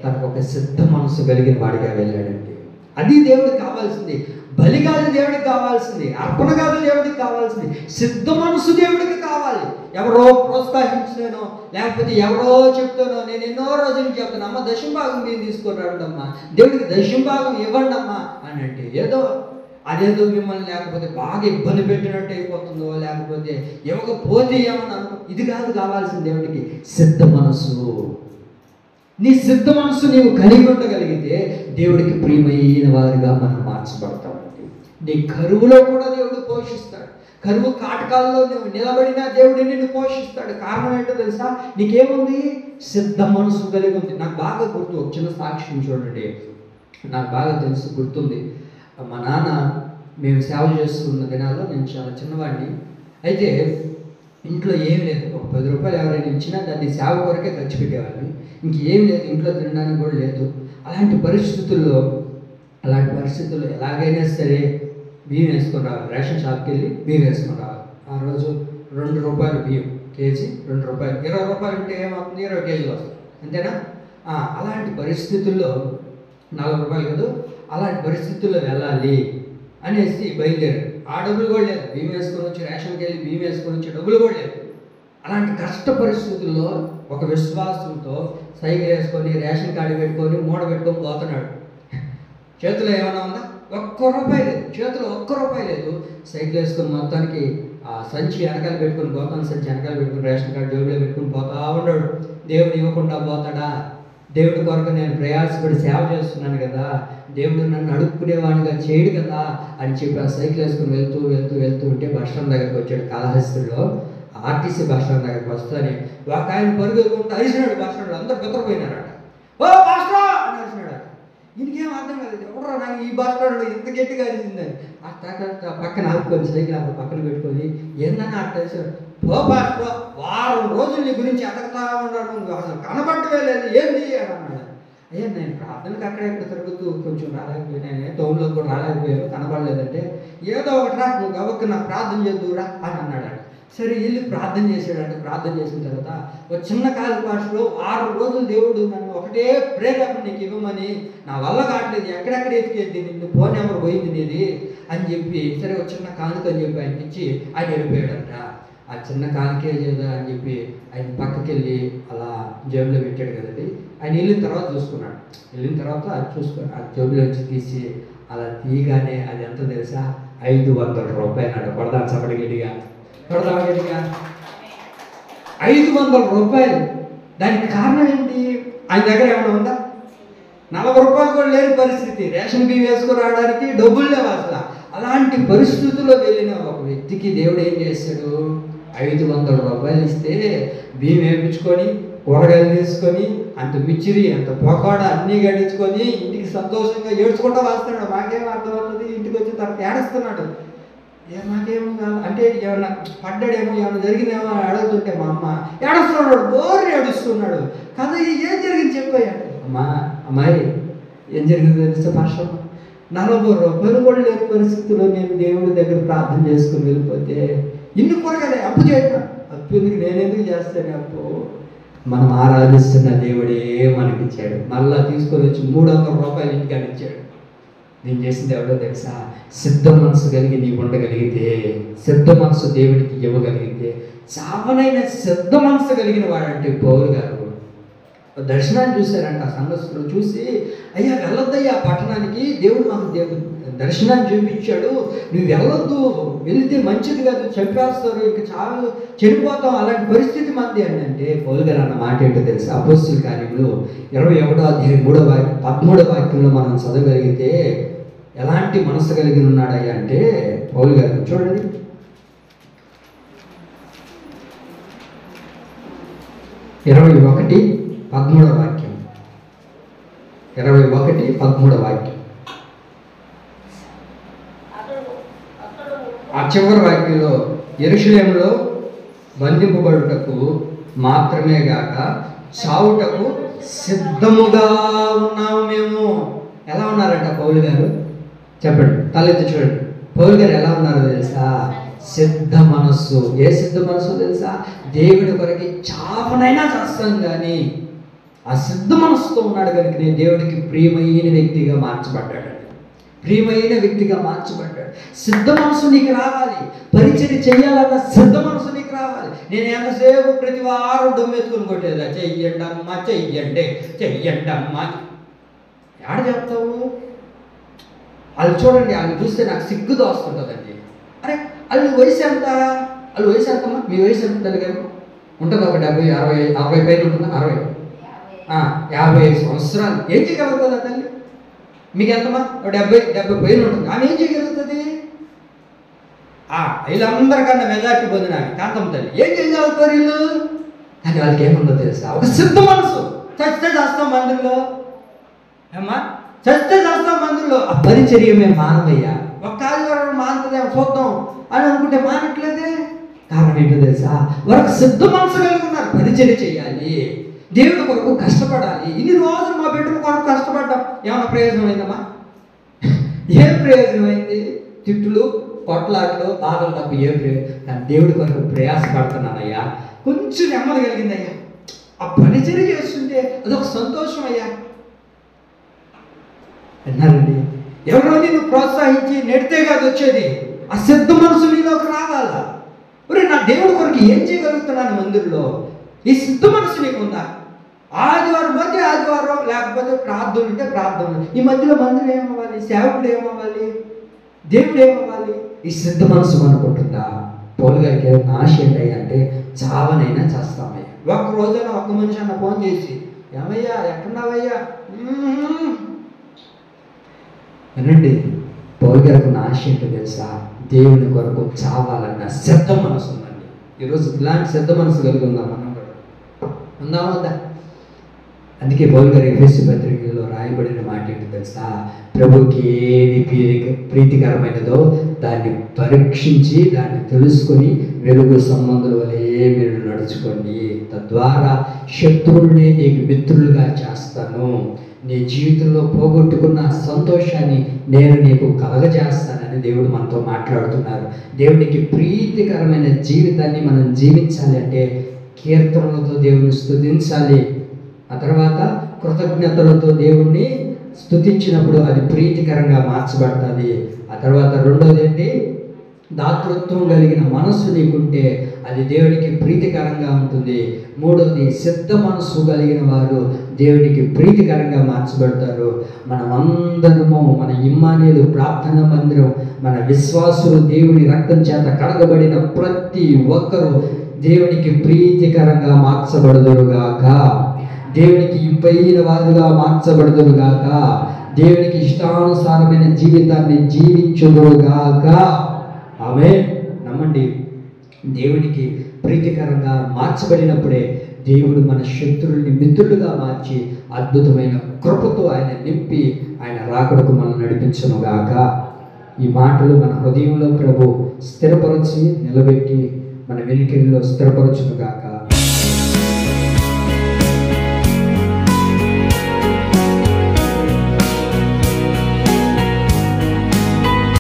తనకు ఒక సిద్ధ మనసు కలిగిన వాడిగా వెళ్ళాడండి. అది దేవుడికి కావాల్సింది. బలి కాదు దేవుడికి కావాల్సింది, అర్పణ కాదు దేవుడికి కావాల్సింది, సిద్ధ మనసు దేవుడికి కావాలి. ఎవరో ప్రోత్సహించానో లేకపోతే ఎవరో చెప్తానో, నేను ఎన్నో రోజులు చెప్తాను, అమ్మ దశంభాగం మీరు తీసుకురాడమ్మా, దేవుడికి దశంభాగం ఇవ్వండి అమ్మా అని అంటే అదేదో మిమ్మల్ని లేకపోతే బాగా ఇబ్బంది పెట్టినట్టు అయిపోతుందో, లేకపోతే ఇవ్వకపోతే ఏమన్నా ఇది కాదు కావాల్సింది దేవుడికి, సిద్ధ మనసు. నీ సిద్ధ మనసు నీవు కలిగి ఉండగలిగితే దేవుడికి ప్రియమైన వారిగా మనం మార్చబడతామండి. నీ కరువులో కూడా దేవుడు పోషిస్తాడు. కరువు కాటకాల్లో నువ్వు నిలబడినా దేవుడు నిన్ను పోషిస్తాడు. కారణం ఏంటో తెలుసా? నీకేముంది? సిద్ధ మనసు కలిగి ఉంది. నాకు బాగా గుర్తు, ఒక చిన్న సాక్ష్యం చూడండి, నాకు బాగా గుర్తుంది. మా నాన్న మేము సేవ చేస్తున్న దినాల్లో నేను చాలా చిన్నవాడిని. అయితే ఇంట్లో ఏం లేదు, ఒక 10 రూపాయలు ఎవరైనా ఇచ్చినా దాన్ని సేవ కొరకే ఖర్చు పెట్టేవాడిని. ఇంకేం లేదు, ఇంట్లో తినడానికి కూడా లేదు. అలాంటి పరిస్థితుల్లో ఎలాగైనా సరే బియ్యం వేసుకొని రావాలి, రేషన్ షాప్కి వెళ్ళి బియ్యం వేసుకొని రావాలి. ఆ రోజు 2 రూపాయలు బియ్యం కేజీ, 2 రూపాయలు, 20 రూపాయలు ఉంటే ఏమవుతుంది? 20 కేజీలు వస్తుంది, అంతేనా? అలాంటి పరిస్థితుల్లో 40 రూపాయలు కదా, అలాంటి పరిస్థితుల్లో వెళ్ళాలి అనేసి బయలుదేరారు. ఆ డబ్బులు కూడా లేదు, బియ్యం వేసుకొని వచ్చి రేషన్కి వెళ్ళి బియ్యం వేసుకొని వచ్చి డబ్బులు కూడా లేదు. అలాంటి కష్ట పరిస్థితుల్లో ఒక విశ్వాసంతో సైకిల్ వేసుకొని రేషన్ కార్డు పెట్టుకొని మూడ పెట్టుకొని పోతున్నాడు. చేతిలో ఏమైనా ఉందా? 1 రూపాయి లేదు, చేతిలో 1 రూపాయి లేదు. సైకిల్ వేసుకొని మొత్తానికి ఆ సంచి వెనకాల పెట్టుకొని, గోతాన్ని సంచి వెనకాల పెట్టుకుని రేషన్ కార్డు జేబులో పెట్టుకుని పోతా ఉన్నాడు. దేవుడు ఇవ్వకుండా పోతాడా? దేవుడి కొరకు నేను ప్రయాసపడి సేవ చేస్తున్నాను కదా, దేవుడు నన్ను అడుక్కునేవాడిగా చేయడు కదా అని చెప్పి ఆ సైకిల్ వేసుకొని వెళ్తూ ఉంటే బస్ స్టాండ్ దగ్గరికి వచ్చాడు. కాళహస్తిలో ఆర్టీసీ బస్ స్టాండ్ దగ్గరికి వస్తానే ఒక ఆయన పరుగుకుంటూ అరిసినాడు. బస్ స్టాండ్లో అందరూ బెత్తరపోయినారట. ఓ మాస్టరా అని అరిసినాడు. దీనికేం అర్థం కాలేదు, ఎవడరా నాకు ఈ బస్ స్టాండ్లో ఇంత గట్టిగా అరిసిందని. ఆ పక్కన ఆపుకొని సైకిల్ అక్కడ పక్కన పెట్టుకొని ఏందని అట్ట ఓ పాస్టో, వారం రోజులు నీ గురించి ఎతకతా ఉన్నాడు, అసలు కనబట్టవే లేదు, ఏంది అని అన్నాడు. అయ్యా నేను ప్రార్థనకి అక్కడెక్కడ తిరుగుతూ కొంచెం రాలేకపోయినా, టౌన్లో కూడా రాలేకపోయాను, కనబడలేదంటే ఏదో ఒకటి రా, నువ్వు గవక్క నాకు ప్రార్థన చేద్దురా అని అన్నాడు. సరే వెళ్ళి ప్రార్థన చేశాడంటే, ప్రార్థన చేసిన తర్వాత ఒక చిన్న కాలు భాషలో 6 రోజులు దేవుడు నన్ను ఒకటే ప్రేరేపణ నీకు ఇవ్వమని, నా వల్ల కావట్లేదు, ఎక్కడెక్కడ ఎత్తికేది నిన్ను, ఫోన్ నెంబర్ పోయింది నీది అని చెప్పి, సరే ఒక చిన్న కానుక అని చెప్పి ఆయనకి ఇచ్చి ఆయన వెళ్ళిపోయాడంట. ఆ చిన్న కానుకే లేదా అని చెప్పి ఆయన పక్కకి వెళ్ళి అలా జేబులో పెట్టాడు కదండి. ఆయన వెళ్ళిన తర్వాత చూసుకున్నాడు. వెళ్ళిన తర్వాత అది చూసుకుని ఆ జేబులో వచ్చి తీసి అలా తీయగానే అది ఎంత తెలుసా? 500 రూపాయలు అంట. కొడదాం చప్పటి గట్టిగా, 500 రూపాయలు. దానికి కారణం ఏంటి? ఆయన దగ్గర ఏమైనా ఉందా? 40 రూపాయలు కూడా లేని పరిస్థితి, రేషన్ బియ్యం వేసుకుని రావడానికి డబ్బులు లేవు అసలు. అలాంటి పరిస్థితుల్లో వెళ్ళిన ఒక వ్యక్తికి దేవుడు ఏం చేశాడు? 500 రూపాయలు ఇస్తే బియ్యం వేయించుకొని, కూరగాయలు తీసుకొని, అంత మిచ్చిరి, అంత పొకాడ అన్నీ గడించుకొని ఇంటికి సంతోషంగా ఏడ్చుకుంటూ వస్తున్నాడు. మాకేం అర్థమవుతుంది? ఇంటికి వచ్చిన తర్వాత ఏడుస్తున్నాడు. మాకేమో కాదు అంటే ఏమన్నా పడ్డాడేమో, ఏమైనా జరిగిందేమో అని అడుగుతుంటే మా అమ్మ ఏడుస్తున్నాడు, బోర్ని ఏడుస్తున్నాడు. కదా ఏం జరిగింది చెప్పాడు. అమ్మాయి ఏం జరిగింది తెలిస్తే పాస్టర్, 40 రూపాయలు కూడా లేని పరిస్థితుల్లో నేను దేవుడి దగ్గర ప్రార్థన చేసుకుని వెళ్ళిపోతే ఇన్ని కూరగాయలే అప్పు చేయను. అప్పు ఎందుకు, నేనెందుకు చేస్తాను అప్పు? మనం ఆరాధిస్తున్న దేవుడే మనకిచ్చాడు. మళ్ళా తీసుకొని వచ్చి 300 రూపాయలు ఇంటికి అనిచ్చాడు. నేను చేసింది ఎవరో తెలుసా? సిద్ధ మనసు కలిగి నీవు ఉండగలిగితే, సిద్ధ మనసు దేవుడికి ఇవ్వగలిగితే, చావనైన సిద్ధ మనసు కలిగిన వాడంటే పౌలు గారు దర్శనాన్ని చూశారంట. ఆ సంఘస్థులు చూసి, అయ్యా వెళ్ళొద్దయ్యా పట్టణానికి, దేవుడు మాకు దర్శనాన్ని చూపించాడు, నువ్వు వెళ్ళొద్దు, వెళితే మంచిది కాదు, చంపేస్తారు, ఇంకా చాలు, చనిపోతాం, అలాంటి పరిస్థితి మంది అని అంటే పౌలు గారు అన్న మాట ఏంటో తెలుసా? అపోస్తలుల కార్యములు 21వ అధ్యాయం 13వ వాక్యంలో మనం చదవగలిగితే ఎలాంటి మనసు కలిగి ఉన్నాడయ్యా అంటే పౌలు గారు చూడండి, 21:13 వాక్యం. 21:13 వాక్యం. ఆ చివరి వాక్యంలో యెరూషలేములో బంధింపబడుటకు మాత్రమే గాక చావుటకు సిద్ధముగా ఉన్నాము మేము. ఎలా ఉన్నారంట పౌలు గారు? చెప్పండి, తలెత్తి చూడండి. పౌలు గారు ఎలా ఉన్నారో తెలుసా? సిద్ధ మనస్సు. ఏ సిద్ధ మనస్సు తెలుసా? దేవుడి కొరకి చావనైనా చేస్తాం కానీ ఆ సిద్ధ మనస్సుతో ఉన్నాడు కనుక నేను దేవుడికి ప్రియమైన వ్యక్తిగా మార్చబడ్డాడు. ప్రియమైన వ్యక్తిగా మార్చబడ్డాడు. సిద్ధ మనసు నీకు రావాలి. పరిచయం చెయ్యాలన్న సిద్ధ మనసు నీకు రావాలి. నేను ఎంతసేపు ప్రతి వారం దొమ్మెత్తుకుని కొట్టేదా, చెయ్యండి అమ్మా, చెయ్యండి, చెయ్యండి అమ్మా. ఏడ చెప్తావు? వాళ్ళు చూడండి, వాళ్ళు చూస్తే నాకు సిగ్గు దోస్తుంటుందండి. అరే వాళ్ళు వయసు ఎంత? వాళ్ళు వయసు ఎంతమ్మా? మీ వయసు ఎంత తల్లి గారు? ఉంటుంది ఒక 70, 60 పైన ఉంటుందా? 55 సంవత్సరాలు. ఏం చేయగలుగుతుందా తల్లి? మీకు ఎంతమా? 70 పైన ఉంటుంది. ఆమె ఏం చేయగలుగుతుంది? వీళ్ళందరికన్నా మెజార్టీ పొందిన కాంతమ్మ తల్లి ఏం చేయగలుగుతారు వీళ్ళు? కానీ వాళ్ళకి ఏముందో తెలుసా? ఒక సిద్ధ మనసు. చస్తే చేస్తాం మందిరంలో, ఏమ్మా చస్తే చేస్తాం మందిరంలో. ఆ పరిచర్య మేము మానవయ్యా, ఒక ఆదివారం మానుతుందేమో చూద్దాం అని అనుకుంటే మానట్లేదే. కారణం ఏంటో తెలుసా? వారికి సిద్ధ మనసు కలిగి ఉన్నారు. పరిచర్య చేయాలి, దేవుడి కొరకు కష్టపడాలి. ఇన్ని రోజులు మా బిడ్డల కొరకు కష్టపడ్డాం, ఏమైనా ప్రయోజనం అయిందమ్మా? ఏం ప్రయోజనం అయింది? తిట్టులు, కొట్లాట్లు, బాధలు తప్ప ఏం ప్రయోజనం? కానీ దేవుడి కొరకు ప్రయాసపడుతున్నానయ్యా, కొంచెం నెమ్మది కలిగిందయ్యా, ఆ పరిచర్య చేస్తుంటే అదొక సంతోషం అయ్యా అన్నారండి. ఎవరో నిన్ను ప్రోత్సహించి నెడితే కాదు వచ్చేది, ఆ సిద్ధ మనసు నీలోకి రావాలా? మరి నా దేవుడి కొరకు ఏం చేయగలుగుతున్నాను మందిరంలో? ఈ సిద్ధ మనసు నీకుందా? ఆదివారం పోతే ఆదివారం, లేకపోతే ప్రార్థన ఉంటే ప్రార్థన. ఈ మధ్యలో మందిరం ఏమవ్వాలి? సేవకుడు ఏమవ్వాలి? దేవుడు ఏమవ్వాలి? ఈ సిద్ధ మనసు అనుకుంటుందా? పౌలు గారికి ఏమైనా ఆశ ఏంటయ్యా అంటే చావనైనా చేస్తామయ్యా. ఒక్క రోజైనా ఒక్క మనిషి అన్న ఫోన్ చేసి, ఏమయ్యా ఎక్కడున్నావయ్యా అనండి. పౌలు గారికి ఉన్న ఆశ ఏంటో తెలుసా? దేవుని కొరకు చావాలన్న సిద్ధ మనసు ఉందండి. ఈరోజు ఇలాంటి సిద్ధ మనసు కలిగి ఉందా మనం కూడా? ఉందా ఉందా? అందుకే పౌలు గారు ఎఫెసీ పత్రికలో రాయబడిన మాట ఏంటో తెలుసా? ప్రభుకి ఏది ప్రీతికరమైనదో దాన్ని పరీక్షించి దాన్ని తెలుసుకొని వెలుగు సంబంధుల వలె మీరు నడుచుకోండి, తద్వారా శత్రువుల్ని నీకు మిత్రులుగా చేస్తాను, నీ జీవితంలో పోగొట్టుకున్న సంతోషాన్ని నేను నీకు కలగజేస్తానని దేవుడు మనతో మాట్లాడుతున్నారు. దేవునికి ప్రీతికరమైన జీవితాన్ని మనం జీవించాలి అంటే కీర్తనలతో దేవుని స్తుతించాలి. ఆ తర్వాత కృతజ్ఞతలతో దేవుణ్ణి స్తుతించినప్పుడు అది ప్రీతికరంగా మార్చబడుతుంది. ఆ తర్వాత రెండోది ఏంటి? దాతృత్వం కలిగిన మనస్సు నీకుంటే అది దేవునికి ప్రీతికరంగా ఉంటుంది. మూడవది సిద్ధ మనస్సు కలిగిన వారు దేవునికి ప్రీతికరంగా మార్చబడతారు. మనమందరము మన ఇమ్మానుయేలు ప్రార్థన మందిరం, మన విశ్వాసులు, దేవుని రక్తం చేత కడగబడిన ప్రతి ఒక్కరూ దేవునికి ప్రీతికరంగా మార్చబడుదురుగాక, దేవునికి ఇంపైన వారుగా మార్చబడుదురుగాక, దేవునికి ఇష్టానుసారమైన జీవితాన్ని జీవించుదురుగాక. ఆమేన్. నమ్మండి, దేవునికి ప్రీతికరంగా మార్చబడినప్పుడే దేవుడు మన శత్రువుల్ని మిత్రులుగా మార్చి అద్భుతమైన కృపతో ఆయన నింపి ఆయన రాకడకు మనం నడిపించునుగాక. ఈ మాటలు మన హృదయంలో ప్రభు స్థిరపరచి నిలబెట్టి మన వెనుకల్లో స్థిరపరచునుగాక.